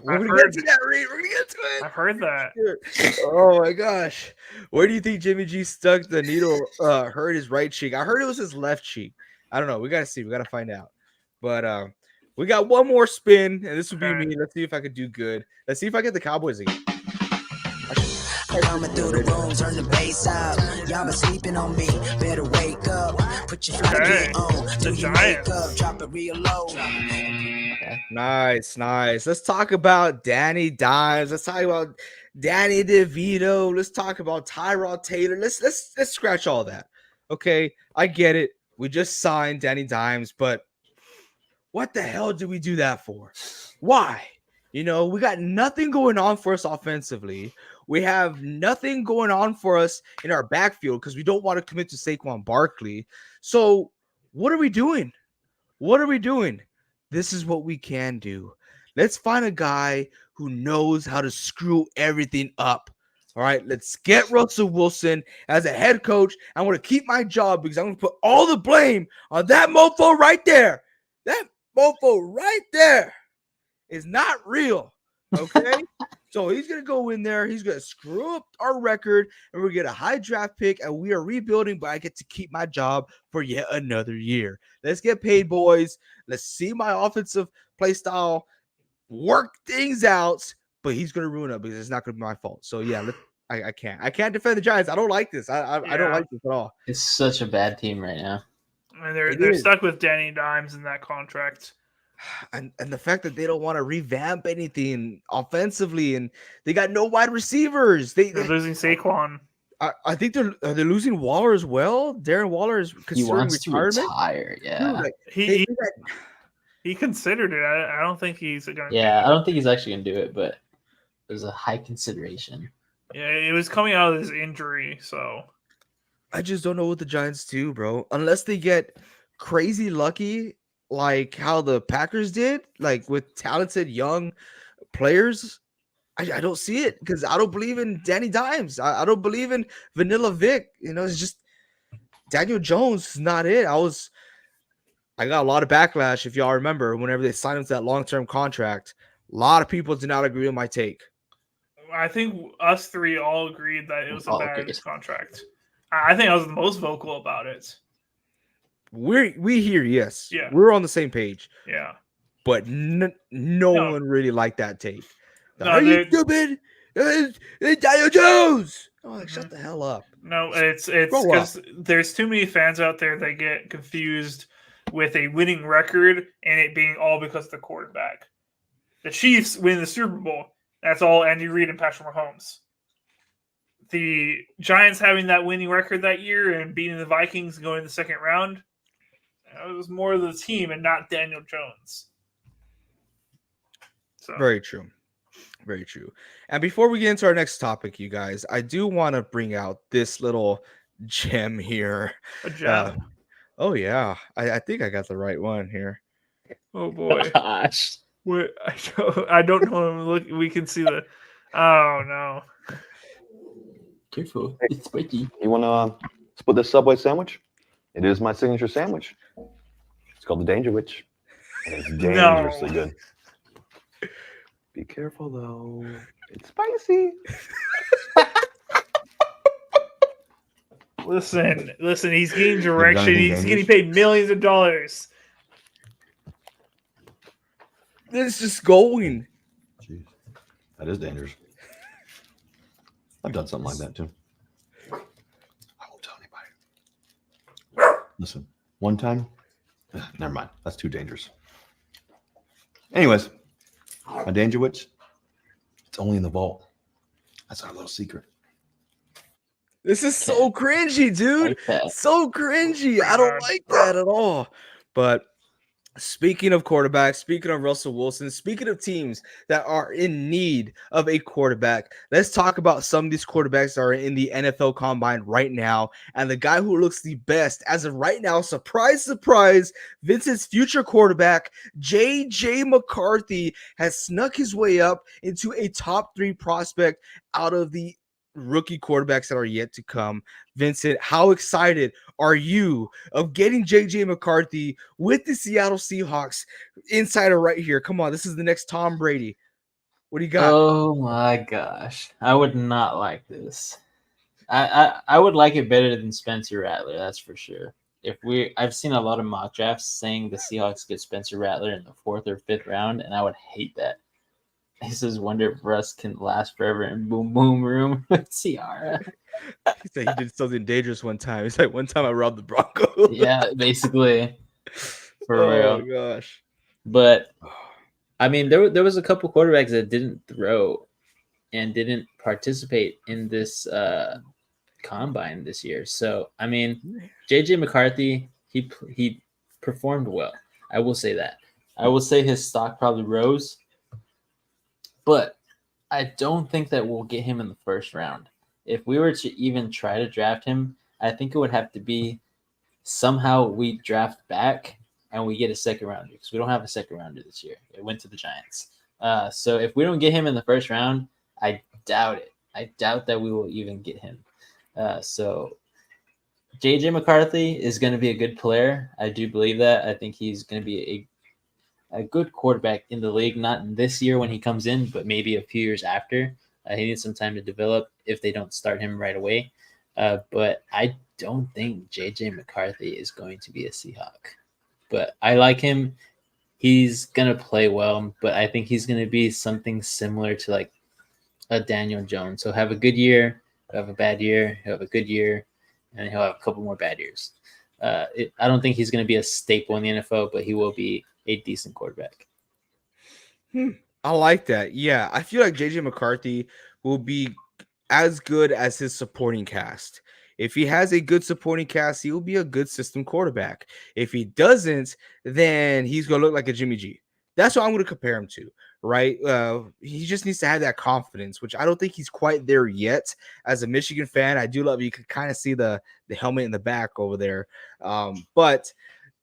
we're gonna get to that, Reed. We're gonna get to it. I've heard that. Oh my gosh, where do you think Jimmy G stuck the needle? Hurt his right cheek. I heard it was his left cheek. I don't know. We gotta see. We gotta find out. But we got one more spin, and this will be me. Let's see if I could do good. Let's see if I get the Cowboys again. Coming through the room, turn the bass up. Y'all been sleeping on me. Better wake up. Put your flight on. Do your makeup. Drop it real low. Nice. Let's talk about Danny Dimes. Let's talk about Danny DeVito. Let's talk about Tyrod Taylor. Let's scratch all that. Okay, I get it. We just signed Danny Dimes, but what the hell did we do that for? Why? You know, we got nothing going on for us offensively. We have nothing going on for us in our backfield because we don't want to commit to Saquon Barkley. So what are we doing? This is what we can do. Let's find a guy who knows how to screw everything up. All right, let's get Russell Wilson as a head coach. I want to keep my job because I'm going to put all the blame on that mofo right there. That mofo right there is not real. Okay? So he's going to go in there. He's going to screw up our record, and we're going to get a high draft pick, and we are rebuilding, but I get to keep my job for yet another year. Let's get paid, boys. Let's see my offensive play style work things out, but he's going to ruin it because it's not going to be my fault. So, yeah, I can't defend the Giants. I don't like this. I don't like this at all. It's such a bad team right now. And they're stuck with Danny Dimes in that contract. And the fact that they don't want to revamp anything offensively, and they got no wide receivers. They're losing Saquon. I think they're losing Waller as well. Darren Waller is He considering wants to retirement. retire. Yeah. Dude, like, He considered it. I don't think he's gonna. Yeah, I don't think he's actually gonna do it, but there's a high consideration. Yeah, it was coming out of his injury, so I just don't know what the Giants do, bro. Unless they get crazy lucky, like how the Packers did, like with talented young players. I don't see it because I don't believe in Danny Dimes. I don't believe in Vanilla Vic. You know, it's just Daniel Jones is not it. I got a lot of backlash, if y'all remember, whenever they signed him to that long-term contract. A lot of people did not agree with my take. I think us three all agreed that it was a All bad agreed. contract. I think I was the most vocal about it. We here, yes. Yeah. We're on the same page. Yeah. But no one really liked that take. No, Are you they're- stupid? It's Daniel Jones. Oh, like, shut the hell up. No, it's Grow up. because there's too many fans out there that get confused with a winning record and it being all because of the quarterback. The Chiefs win the Super Bowl. That's all Andy Reid and Patrick Mahomes. The Giants having that winning record that year and beating the Vikings and going to the second round, it was more of the team and not Daniel Jones. So Very true. Very true. And before we get into our next topic, you guys, I do want to bring out this little gem here. a gem. Oh, yeah. I think I got the right one here. Oh boy. Gosh. Wait, I don't know. Look, we can see the. Oh no! Careful. It's spiky. You want to split this Subway sandwich? It is my signature sandwich. It's called the Danger Witch. And it's dangerously good. Be careful, though. It's spicy. Listen. He's getting direction. anything He's dangerous? getting paid millions of dollars. It's just going. Jeez. That is dangerous. I've done something like that, too. I won't tell anybody. Listen, one time, never mind. That's too dangerous. Anyways, my Danger Witch, it's only in the vault. That's our little secret. This is so cringy, dude. Like that. So cringy. I don't like that at all. But speaking of quarterbacks, speaking of Russell Wilson, speaking of teams that are in need of a quarterback, let's talk about some of these quarterbacks that are in the NFL Combine right now. And the guy who looks the best as of right now, surprise, surprise, Vincent's future quarterback, J.J. McCarthy, has snuck his way up into a top 3 prospect out of the rookie quarterbacks that are yet to come. Vincent, how excited are you of getting JJ McCarthy with the Seattle Seahawks? Insider right here. Come on, this is the next Tom Brady. What do you got? Oh my gosh. I would not like this. I would like it better than Spencer Rattler, that's for sure. I've seen a lot of mock drafts saying the Seahawks get Spencer Rattler in the 4th or 5th round, and I would hate that. I just wonder if Russ can last forever in boom boom room with Ciara. He said he did something dangerous one time. He's like, one time I robbed the Broncos. Yeah, basically. For Oh real. gosh. But I mean, there was a couple quarterbacks that didn't throw and didn't participate in this combine this year. So I mean, JJ McCarthy, he performed well. I will say that. I will say his stock probably rose, but I don't think that we'll get him in the 1st round. If we were to even try to draft him, I think it would have to be somehow we draft back and we get a 2nd rounder, because we don't have a 2nd rounder this year. It went to the Giants. So if we don't get him in the 1st round, I doubt it. I doubt that we will even get him. So JJ McCarthy is going to be a good player. I do believe that. I think he's going to be a good quarterback in the league, not this year when he comes in, but maybe a few years after. He needs some time to develop if they don't start him right away. But I don't think JJ McCarthy is going to be a Seahawk. But I like him. He's going to play well, but I think he's going to be something similar to like a Daniel Jones. So have a good year, have a bad year, he'll have a good year, and he'll have a couple more bad years. I don't think he's going to be a staple in the NFL, but he will be a decent quarterback. I like that. Yeah, I feel like JJ McCarthy will be as good as his supporting cast. If he has a good supporting cast, he will be a good system quarterback. If he doesn't, then he's going to look like a Jimmy G. That's what I'm going to compare him to, right? He just needs to have that confidence, which I don't think he's quite there yet. As a Michigan fan, I do love you can kind of see the helmet in the back over there. But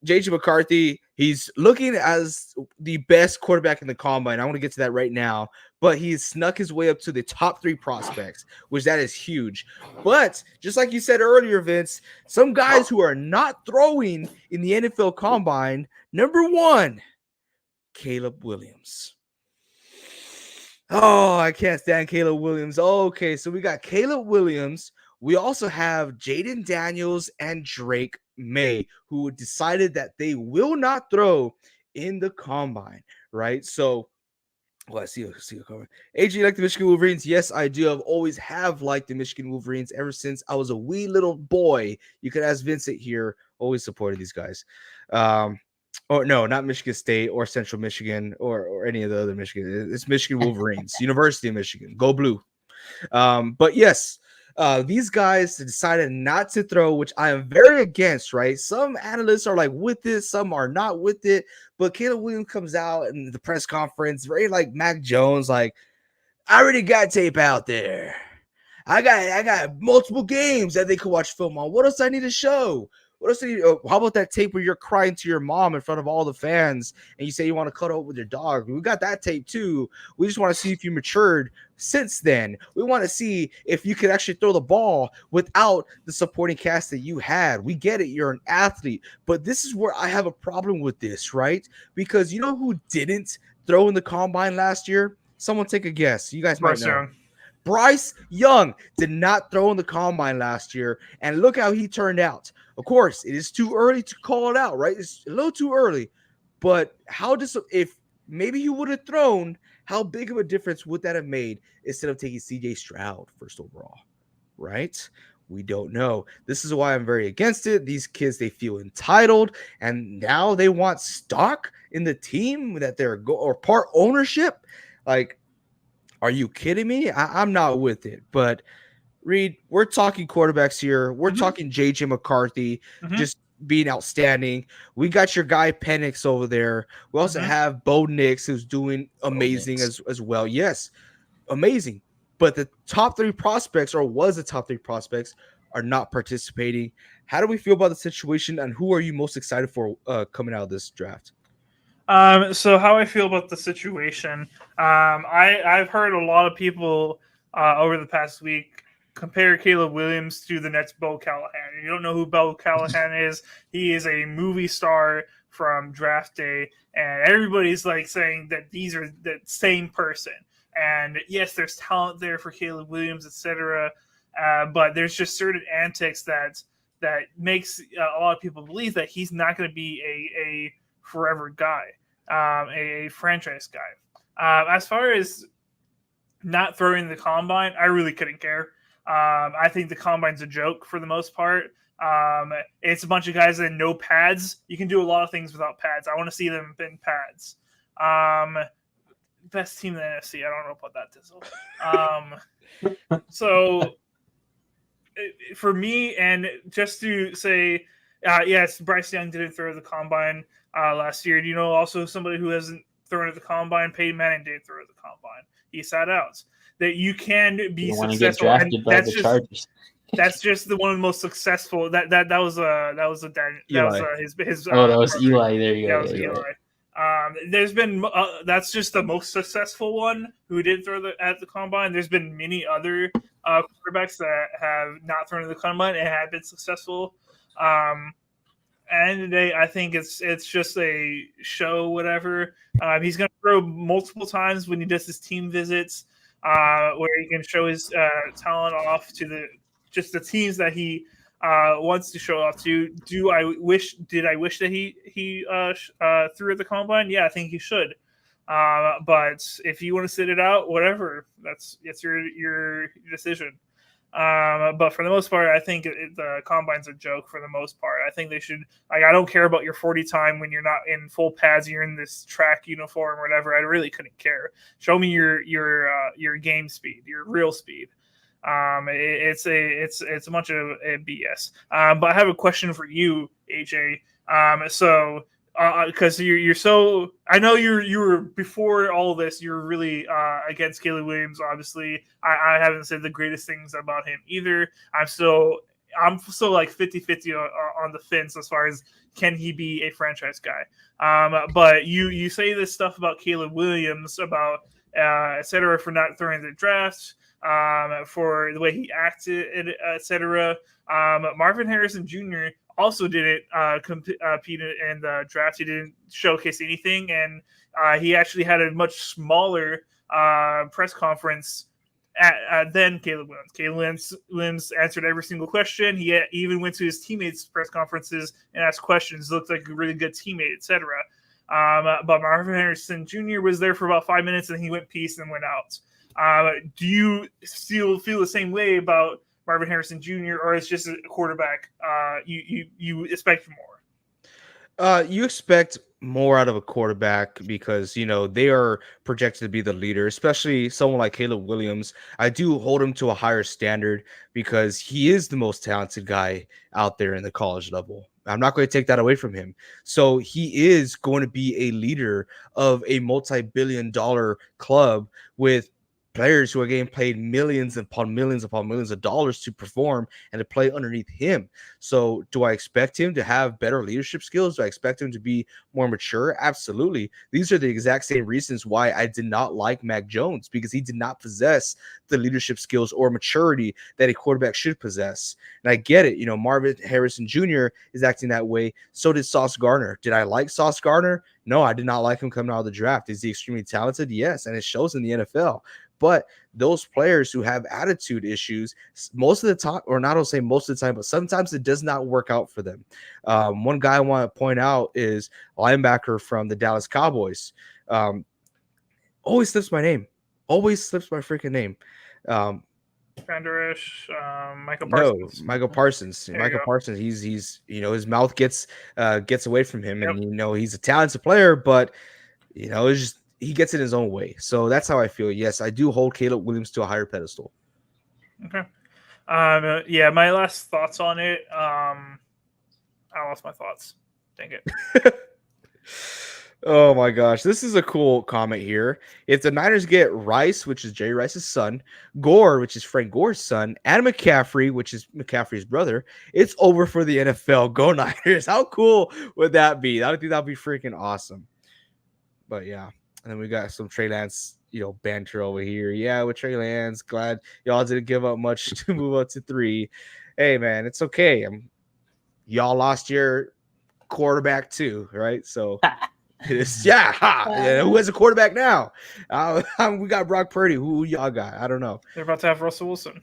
JJ McCarthy, he's looking as the best quarterback in the combine. I want to get to that right now, but he's snuck his way up to the top 3 prospects, which that is huge. But just like you said earlier, Vince, some guys who are not throwing in the NFL combine, number 1, Caleb Williams. Oh, I can't stand Caleb Williams. Okay, so we got Caleb Williams. We also have Jaden Daniels and Drake May, who decided that they will not throw in the combine, right? So, well, I see a cover. AJ, you like the Michigan Wolverines? Yes, I do. I've always have liked the Michigan Wolverines ever since I was a wee little boy. You could ask Vincent here. Always supported these guys. Or no, not Michigan State or Central Michigan or any of the other Michigan. It's Michigan Wolverines, University of Michigan. Go blue. But yes, these guys decided not to throw, which I am very against, right? Some analysts are like with it, some are not with it. But Caleb Williams comes out in the press conference, very like Mac Jones, like, I already got tape out there. I got multiple games that they could watch film on. What else I need to show? What else do you? How about that tape where you're crying to your mom in front of all the fans and you say you want to cuddle up with your dog? We got that tape too. We just want to see if you matured since then. We want to see if you could actually throw the ball without the supporting cast that you had. We get it. You're an athlete. But this is where I have a problem with this, right? Because you know who didn't throw in the combine last year? Someone take a guess. You guys might know. Bryce Young did not throw in the combine last year, and look how he turned out. Of course, it is too early to call it out, right? It's a little too early, but if maybe he would have thrown, how big of a difference would that have made instead of taking CJ Stroud first overall, right? We don't know. This is why I'm very against it. These kids, they feel entitled, and now they want stock in the team that they're or part ownership. Like, are you kidding me? I'm not with it. But Reed, we're talking quarterbacks here. We're talking JJ McCarthy just being outstanding. We got your guy Penix over there. We also have Bo Nix, who's doing amazing as well. Yes, amazing. But the top 3 prospects, or was the top 3 prospects, are not participating. How do we feel about the situation, and who are you most excited for coming out of this draft? So how I feel about the situation, I've heard a lot of people over the past week compare Caleb Williams to the next Bo Callahan. If you don't know who Bo Callahan is, he is a movie star from draft day, and everybody's like saying that these are the same person. And yes, there's talent there for Caleb Williams, etc. But there's just certain antics that makes a lot of people believe that he's not going to be a forever guy, a franchise guy. As far as not throwing the combine, I really couldn't care. I think the combine's a joke for the most part. It's a bunch of guys in no pads. You can do a lot of things without pads. I want to see them in pads. Best team in the NFC. I don't know about that, Tizzle. So for me, and just to say, yes, Bryce Young didn't throw the combine last year. Do you know also somebody who hasn't thrown at the combine? Peyton Manning didn't throw at the combine. He sat out. That you can be successful. Get drafted by the Chargers. That's just the one of the most successful. That was his. That was Eli. There you go. That was Eli. There's been that's just the most successful one who did throw at the combine. There's been many other quarterbacks that have not thrown at the combine and have been successful. And today, I think it's just a show. Whatever. He's going to throw multiple times when he does his team visits, where he can show his talent off to the teams that he wants to show off to. Did I wish that he threw at the combine? Yeah, I think he should. But if you want to sit it out, whatever, it's your decision. But for the most part, I think the combine's a joke for the most part. I think they should, like, I don't care about your 40 time when you're not in full pads, you're in this track uniform or whatever. I really couldn't care. Show me your game speed, your real speed. It's a bunch of BS. But I have a question for you, AJ. Because you're so, I know you were before all this, you're really against Caleb Williams. Obviously, I haven't said the greatest things about him either. I'm still like 50-50 on the fence as far as can he be a franchise guy. But you say this stuff about Caleb Williams, about etc. for not throwing the drafts, for the way he acted, etc. Marvin Harrison Jr. also didn't compete in the draft. He didn't showcase anything, and he actually had a much smaller press conference than Caleb Williams. Caleb Williams answered every single question. He even went to his teammates' press conferences and asked questions. Looked like a really good teammate, etc. But Marvin Harrison Jr. was there for about 5 minutes, and he went peace and went out. Do you still feel the same way about Marvin Harrison Jr., or it's just a quarterback? You expect more? You expect more out of a quarterback because, they are projected to be the leader, especially someone like Caleb Williams. I do hold him to a higher standard because he is the most talented guy out there in the college level. I'm not going to take that away from him. So he is going to be a leader of a multi-billion-dollar club with players who are getting paid millions upon millions of dollars to perform and to play underneath him. So do I expect him to have better leadership skills? Do I expect him to be more mature? Absolutely. These are the exact same reasons why I did not like Mac Jones, because he did not possess the leadership skills or maturity that a quarterback should possess. And I get it. Marvin Harrison Jr. is acting that way. So did Sauce Gardner. Did I like Sauce Gardner? No, I did not like him coming out of the draft. Is he extremely talented? Yes. And it shows in the NFL. But those players who have attitude issues, most of the time, or not I'll say most of the time, but sometimes it does not work out for them. One guy I want to point out is linebacker from the Dallas Cowboys. Always slips my name. Always slips my freaking name. Vanderish, Michael Parsons. No, Michael Parsons. Michael Parsons. He's his mouth gets away from him, and he's a talented player, but it's just he gets in his own way. So that's how I feel. Yes, I do hold Caleb Williams to a higher pedestal. Okay. Yeah, my last thoughts on it. I lost my thoughts. Dang it. Oh my gosh, this is a cool comment here. If the Niners get Rice, which is Jerry Rice's son, Gore, which is Frank Gore's son, and McCaffrey, which is McCaffrey's brother, it's over for the NFL. Go Niners. How cool would that be? I think that'd be freaking awesome. But yeah. And then we got some Trey Lance, banter over here. Yeah, with Trey Lance, glad y'all didn't give up much to move up to 3. Hey, man, it's okay. Y'all lost your quarterback too, right? So it's who has a quarterback now? We got Brock Purdy. Who y'all got? I don't know. They're about to have Russell Wilson.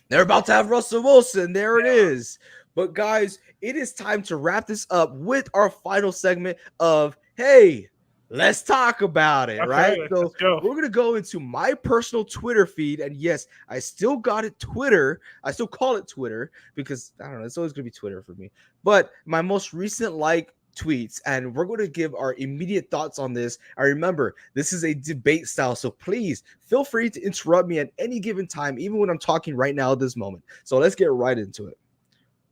There it is. But guys, it is time to wrap this up with our final segment of Hey, let's talk about it, right? So we're going to go into my personal Twitter feed. And yes, I still got it Twitter. I still call it Twitter because, I don't know, it's always going to be Twitter for me. But my most recent tweets, and we're going to give our immediate thoughts on this. I remember this is a debate style, so please feel free to interrupt me at any given time, even when I'm talking right now at this moment. So let's get right into it.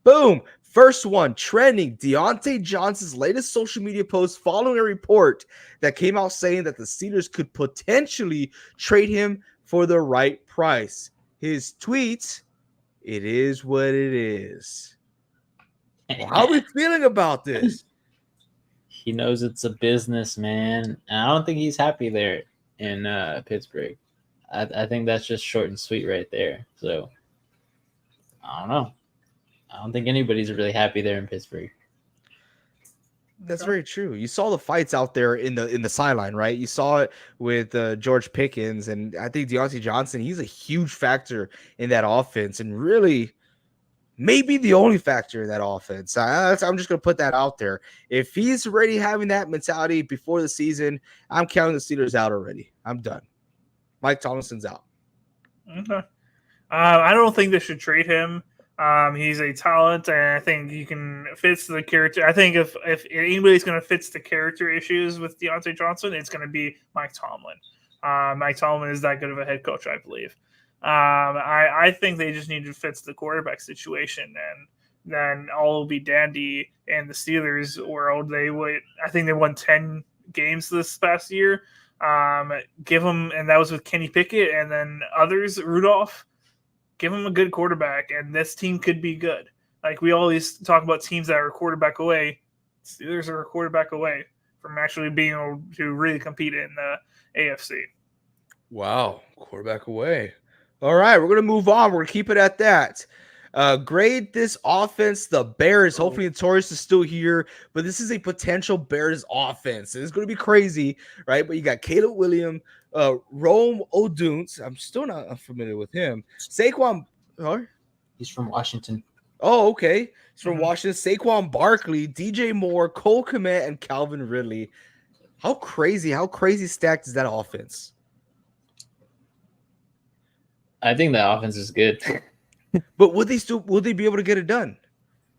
Boom. First one, trending, Deontay Johnson's latest social media post following a report that came out saying that the Steelers could potentially trade him for the right price. His tweet, it is what it is. How are we feeling about this? He knows it's a business, man. And I don't think he's happy there in Pittsburgh. I think that's just short and sweet right there. So, I don't know. I don't think anybody's really happy there in Pittsburgh. That's very true. You saw the fights out there in the sideline, right? You saw it with George Pickens, and I think Deontay Johnson, he's a huge factor in that offense, and really maybe the only factor in that offense. I'm just going to put that out there. If he's already having that mentality before the season, I'm counting the Steelers out already. I'm done. Mike Tomlinson's out. Okay. I don't think they should trade him. He's a talent, and I think he can fits the character. I think if anybody's going to fix the character issues with Deontay Johnson, it's going to be Mike Tomlin. Mike Tomlin is that good of a head coach, I believe. I think they just need to fix the quarterback situation, and then all will be dandy. In the Steelers world, I think they won 10 games this past year. Give them, and that was with Kenny Pickett, and then others, Rudolph. Give them a good quarterback, and this team could be good. Like we always talk about teams that are a quarterback away. Steelers are a quarterback away from actually being able to really compete in the AFC. Wow, quarterback away. All right, we're gonna move on. We're gonna keep it at that. Grade this offense, the Bears. Hopefully, Notorious is still here, but this is a potential Bears offense. It's going to be crazy, right? But you got Caleb Williams, Rome Odunze. I'm still not unfamiliar with him. Saquon. He's from Washington. Oh, okay. He's from Washington. Saquon Barkley, DJ Moore, Cole Kmet, and Calvin Ridley. How crazy stacked is that offense? I think that offense is good. But would they be able to get it done?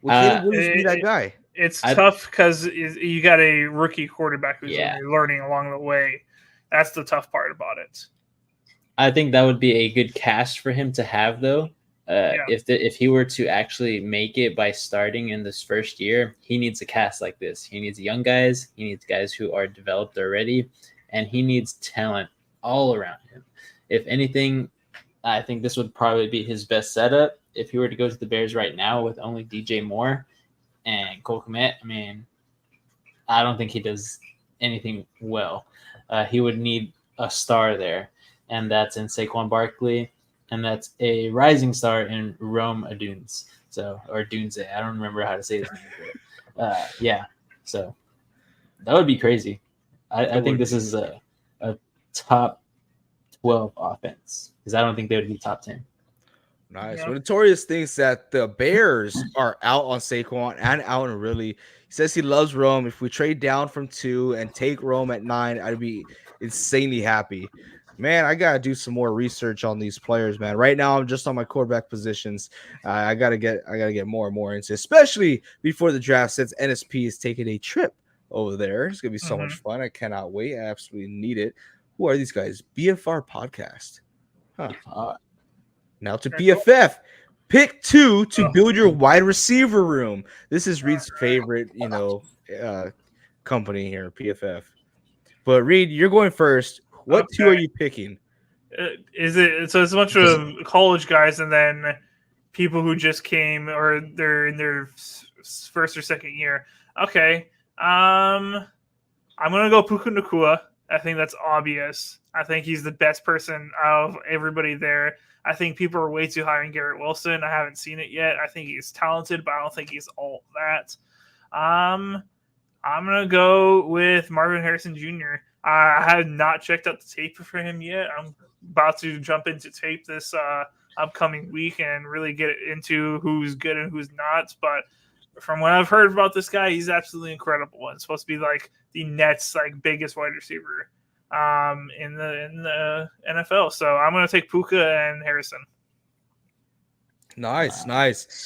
Would Caleb Williams be that guy? It's tough because you got a rookie quarterback who's learning along the way. That's the tough part about it. I think that would be a good cast for him to have, though. If he were to actually make it by starting in this first year, he needs a cast like this. He needs young guys. He needs guys who are developed already, and he needs talent all around him. If anything, I think this would probably be his best setup if he were to go to the Bears right now with only DJ Moore and Cole Kmet. I mean, I don't think he does anything well. He would need a star there, and that's in Saquon Barkley, and that's a rising star in Rome Odunze. Or Dunze. I don't remember how to say his name. But, so that would be crazy. I think this is a top 12 offense, because I don't think they would be top 10. Nice. Yeah. Well, Notorious thinks that the Bears are out on Saquon and out on Ridley. He says he loves Rome. If we trade down from 2 and take Rome at 9, I'd be insanely happy. Man, I gotta do some more research on these players, man. Right now, I'm just on my quarterback positions. I gotta get more and more into, especially before the draft, since NSP is taking a trip over there. It's gonna be so much fun. I cannot wait. I absolutely need it. Who are these guys? BFR podcast. Huh. Now to PFF. Pick 2 to build your wide receiver room. This is Reed's favorite, company here, PFF. But Reed, you're going first. What 2 are you picking? Is it so? It's a bunch of college guys, and then people who just came or they're in their first or second year. Okay, I'm gonna go Puka Nacua. I think that's obvious. I think he's the best person out of everybody there. I think people are way too high on Garrett Wilson. I haven't seen it yet. I think he's talented, but I don't think he's all that. I'm going to go with Marvin Harrison Jr. I have not checked out the tape for him yet. I'm about to jump into tape this upcoming week and really get into who's good and who's not. But from what I've heard about this guy, he's absolutely incredible. And supposed to be like the Nets' biggest wide receiver in the NFL. So I'm going to take Puka and Harrison. Nice.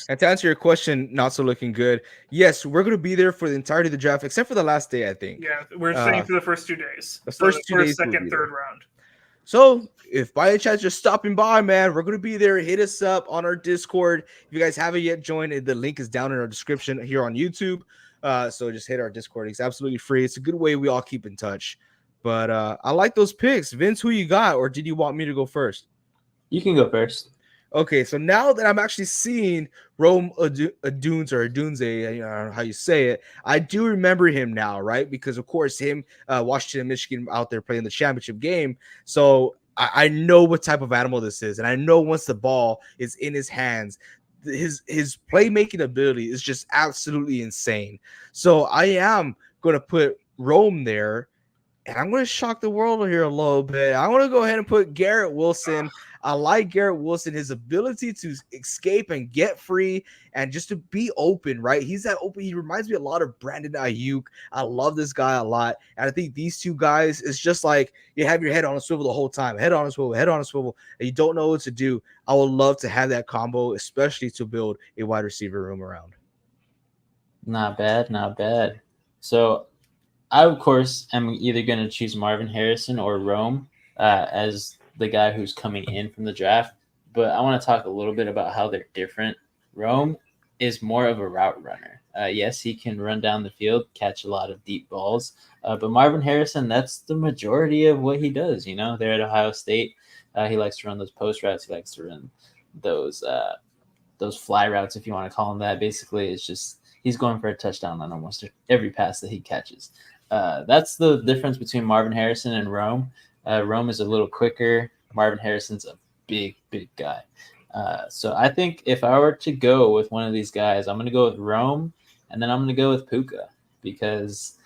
And to answer your question, not so looking good. Yes, we're going to be there for the entirety of the draft, except for the last day, I think. Yeah, we're staying for the first 2 days. The first 2 days, second, third round. So if by any chance you're stopping by, man, we're going to be there. Hit us up on our Discord. If you guys haven't yet joined, the link is down in our description here on YouTube. So just hit our Discord. It's absolutely free. It's a good way we all keep in touch. But I like those picks. Vince, who you got, or did you want me to go first? You can go first. Okay, so now that I'm actually seeing Rome Odunze, or Odunze, I don't know how you say it, I do remember him now, right? Because, of course, Washington and Michigan out there playing the championship game. So I know what type of animal this is. And I know once the ball is in his hands, his playmaking ability is just absolutely insane. So I am going to put Rome there. And I'm going to shock the world here a little bit. I want to go ahead and put Garrett Wilson. I like Garrett Wilson, his ability to escape and get free and just to be open, right? He's that open. He reminds me a lot of Brandon Ayuk. I love this guy a lot. And I think these two guys, it's just like you have your head on a swivel the whole time, head on a swivel, head on a swivel, and you don't know what to do. I would love to have that combo, especially to build a wide receiver room around. Not bad, not bad. So I, of course, am either going to choose Marvin Harrison or Rome as the guy who's coming in from the draft. But I want to talk a little bit about how they're different. Rome is more of a route runner. Yes, he can run down the field, catch a lot of deep balls. But Marvin Harrison, that's the majority of what he does. You know, they're at Ohio State. He likes to run those post routes. He likes to run those fly routes, if you want to call them that. Basically, it's just he's going for a touchdown on almost every pass that he catches. That's the difference between Marvin Harrison and Rome. Rome is a little quicker. Marvin Harrison's a big guy. So I think if I were to go with one of these guys, I'm going to go with Rome, and then I'm going to go with Puka, because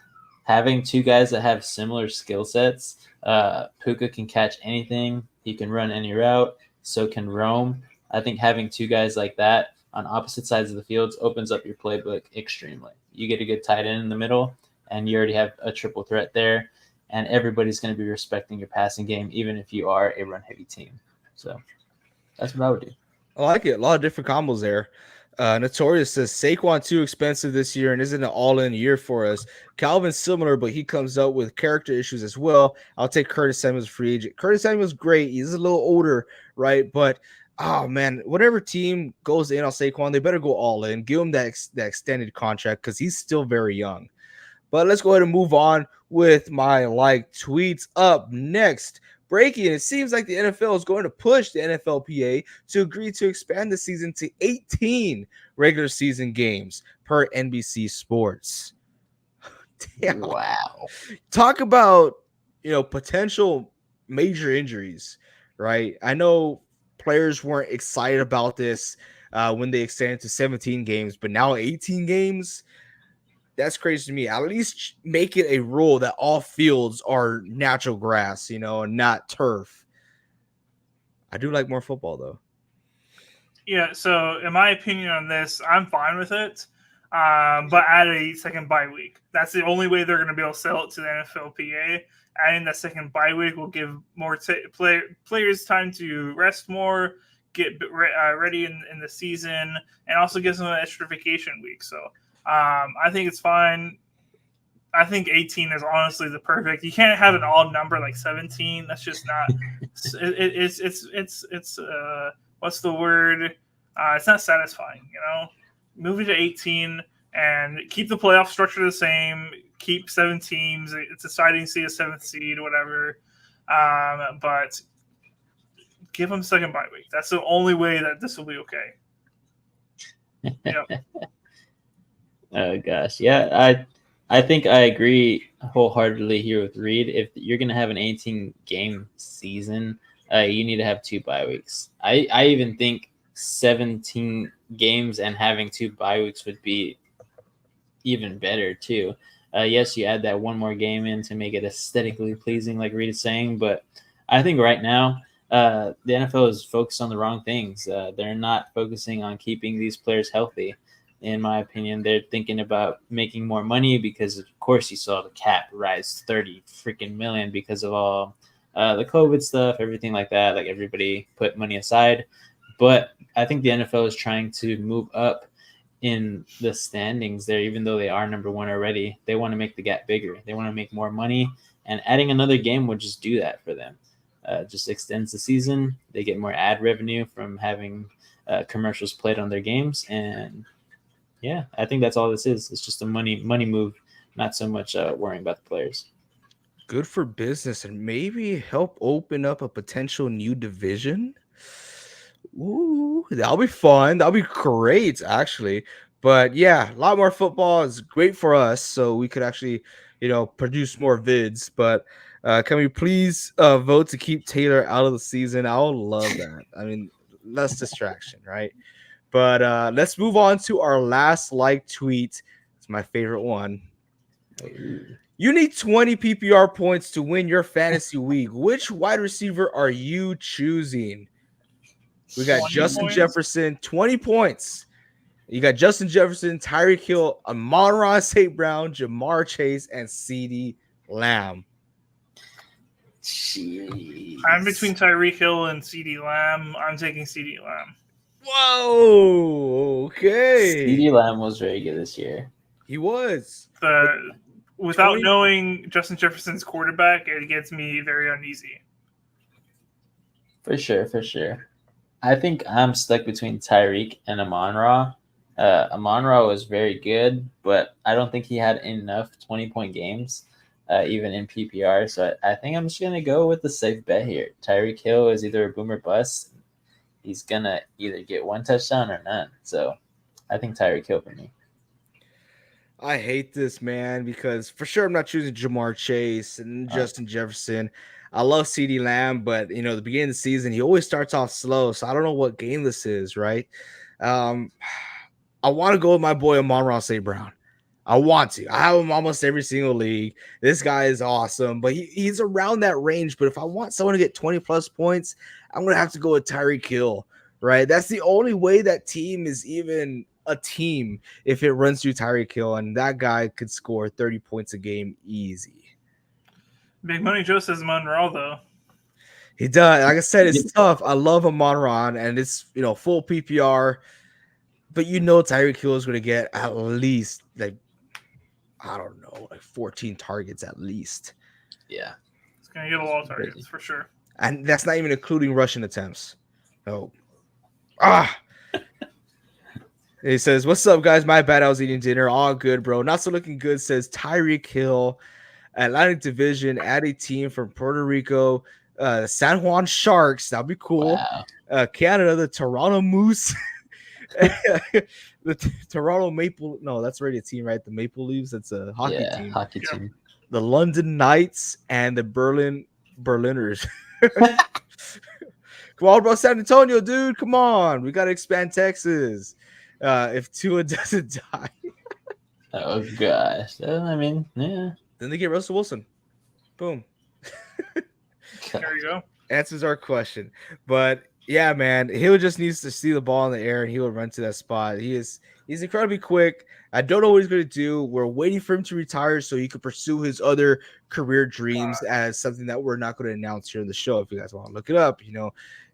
having two guys that have similar skill sets, Puka can catch anything. He can run any route. So can Rome. I think having two guys like that on opposite sides of the field opens up your playbook extremely. You get a good tight end in the middle, and you already have a triple threat there, and everybody's going to be respecting your passing game, even if you are a run-heavy team. So that's what I would do. I like it. A lot of different combos there. Notorious says Saquon too expensive this year and isn't an all-in year for us. Calvin's similar, but he comes up with character issues as well. I'll take Curtis Samuel's free agent. Curtis Samuel's great. He's a little older, right? But oh man, whatever team goes in on Saquon, they better go all in. Give him that extended contract because he's still very young. But let's go ahead and move on with my tweets. Up next, breaking, it seems like the NFL is going to push the NFLPA to agree to expand the season to 18 regular season games per NBC Sports. Damn. Wow. Talk about, potential major injuries, right? I know players weren't excited about this when they extended to 17 games, but now 18 games. That's crazy to me. At least make it a rule that all fields are natural grass, and not turf. I do like more football, though. Yeah, so in my opinion on this, I'm fine with it, but add a second bye week. That's the only way they're going to be able to sell it to the NFLPA. Adding that second bye week will give more players time to rest more, get ready in the season, and also gives them an extra vacation week. So I think it's fine. I think 18 is honestly the perfect. You can't have an odd number like 17. That's just not. It's what's the word? It's not satisfying. Move it to 18 and keep the playoff structure the same. Keep 7 teams. It's exciting to see a 7th seed, whatever. But give them second bye week. That's the only way that this will be okay. Yep. Oh gosh, yeah, I think I agree wholeheartedly here with Reed. If you're gonna have an 18 game season, you need to have 2 bye weeks. I even think 17 games and having 2 bye weeks would be even better too. Yes, you add that one more game in to make it aesthetically pleasing, like Reed is saying, but I think right now the NFL is focused on the wrong things. They're not focusing on keeping these players healthy. In my opinion, they're thinking about making more money because, of course, you saw the cap rise 30 freaking million because of all the COVID stuff, everything like that. Like everybody put money aside. But I think the NFL is trying to move up in the standings there, even though they are number 1 already. They want to make the gap bigger. They want to make more money. And adding another game would just do that for them. Just extends the season. They get more ad revenue from having commercials played on their games. And yeah, I think that's all this is. It's just a money move, not so much worrying about the players. Good for business and maybe help open up a potential new division. Ooh, that'll be fun. That'll be great, actually. But yeah, a lot more football is great for us, so we could actually, produce more vids. But can we please vote to keep Taylor out of the season? I would love that. I mean, less distraction, right? But let's move on to our last tweet. It's my favorite one. You need 20 PPR points to win your fantasy week. Which wide receiver are you choosing? We got 20 Justin points? Jefferson, 20 points. You got Justin Jefferson, Tyreek Hill, Amon-Ra St. Brown, Jamar Chase, and CeeDee Lamb. Jeez. I'm between Tyreek Hill and CeeDee Lamb. I'm taking CeeDee Lamb. Whoa, okay. CeeDee Lamb was very good this year. He was. Without 20 knowing Justin Jefferson's quarterback, it gets me very uneasy. For sure. I think I'm stuck between Tyreek and Amon-Ra. Amon-Ra was very good, but I don't think he had enough 20-point games, even in PPR. So I think I'm just going to go with the safe bet here. Tyreek Hill is either a boom or bust. He's going to either get one touchdown or none. So I think Tyreek Hill for me. I hate this, man, because for sure I'm not choosing Jamar Chase and Justin Jefferson. I love CeeDee Lamb, but the beginning of the season, he always starts off slow. So I don't know what game this is, right? I want to go with my boy Amon-Ra St. Brown. I want to. I have him almost every single league. This guy is awesome, but he's around that range. But if I want someone to get 20 plus points, I'm going to have to go with Tyreek Hill, right? That's the only way that team is even a team if it runs through Tyreek Hill, and that guy could score 30 points a game easy. Big Money Joe says Monroe, though. He does. Like I said, it's tough. I love Amon-Ra, and it's full PPR, but Tyreek Hill is going to get at least 14 targets at least. Yeah, it's going to get a lot of targets for sure, and that's not even including rushing attempts. Oh, He says, "What's up, guys? My bad. I was eating dinner. All good, bro. Not so looking good." Says Tyreek Hill, Atlantic Division, add a team from Puerto Rico, San Juan Sharks. That'd be cool. Wow. Canada, the Toronto Moose, the Toronto Maple. No, that's already a team, right? The Maple Leafs. That's a hockey team. Hockey team. The London Knights and the Berliners. Come on, bro, San Antonio, dude. Come on, we gotta expand Texas. If Tua doesn't die, oh gosh, I mean, yeah. Then they get Russell Wilson. Boom. There you go. Answers our question. But yeah, man, he just needs to see the ball in the air and he will run to that spot. He's incredibly quick. I don't know what he's going to do. We're waiting for him to retire so he could pursue his other career dreams as something that we're not going to announce here in the show. If you guys want to look it up,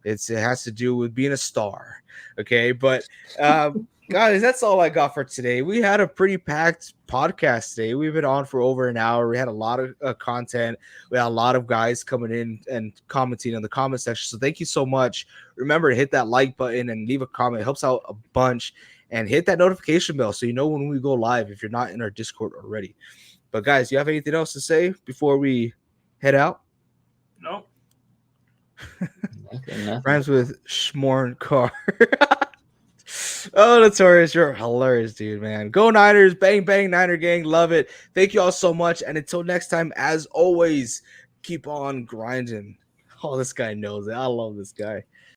it has to do with being a star. Okay. But, guys, that's all I got for today. We had a pretty packed podcast today. We've been on for over an hour. We had a lot of content. We had a lot of guys coming in and commenting in the comment section. So thank you so much. Remember to hit that like button and leave a comment. It helps out a bunch. And hit that notification bell so you know when we go live if you're not in our Discord already. But guys, you have anything else to say before we head out? No. Nothing. Rhymes with Schmorn Car. Oh, Notorious, you're hilarious, dude, man. Go Niners, bang, bang, Niner gang. Love it. Thank you all so much. And until next time, as always, keep on grinding. Oh, this guy knows it. I love this guy.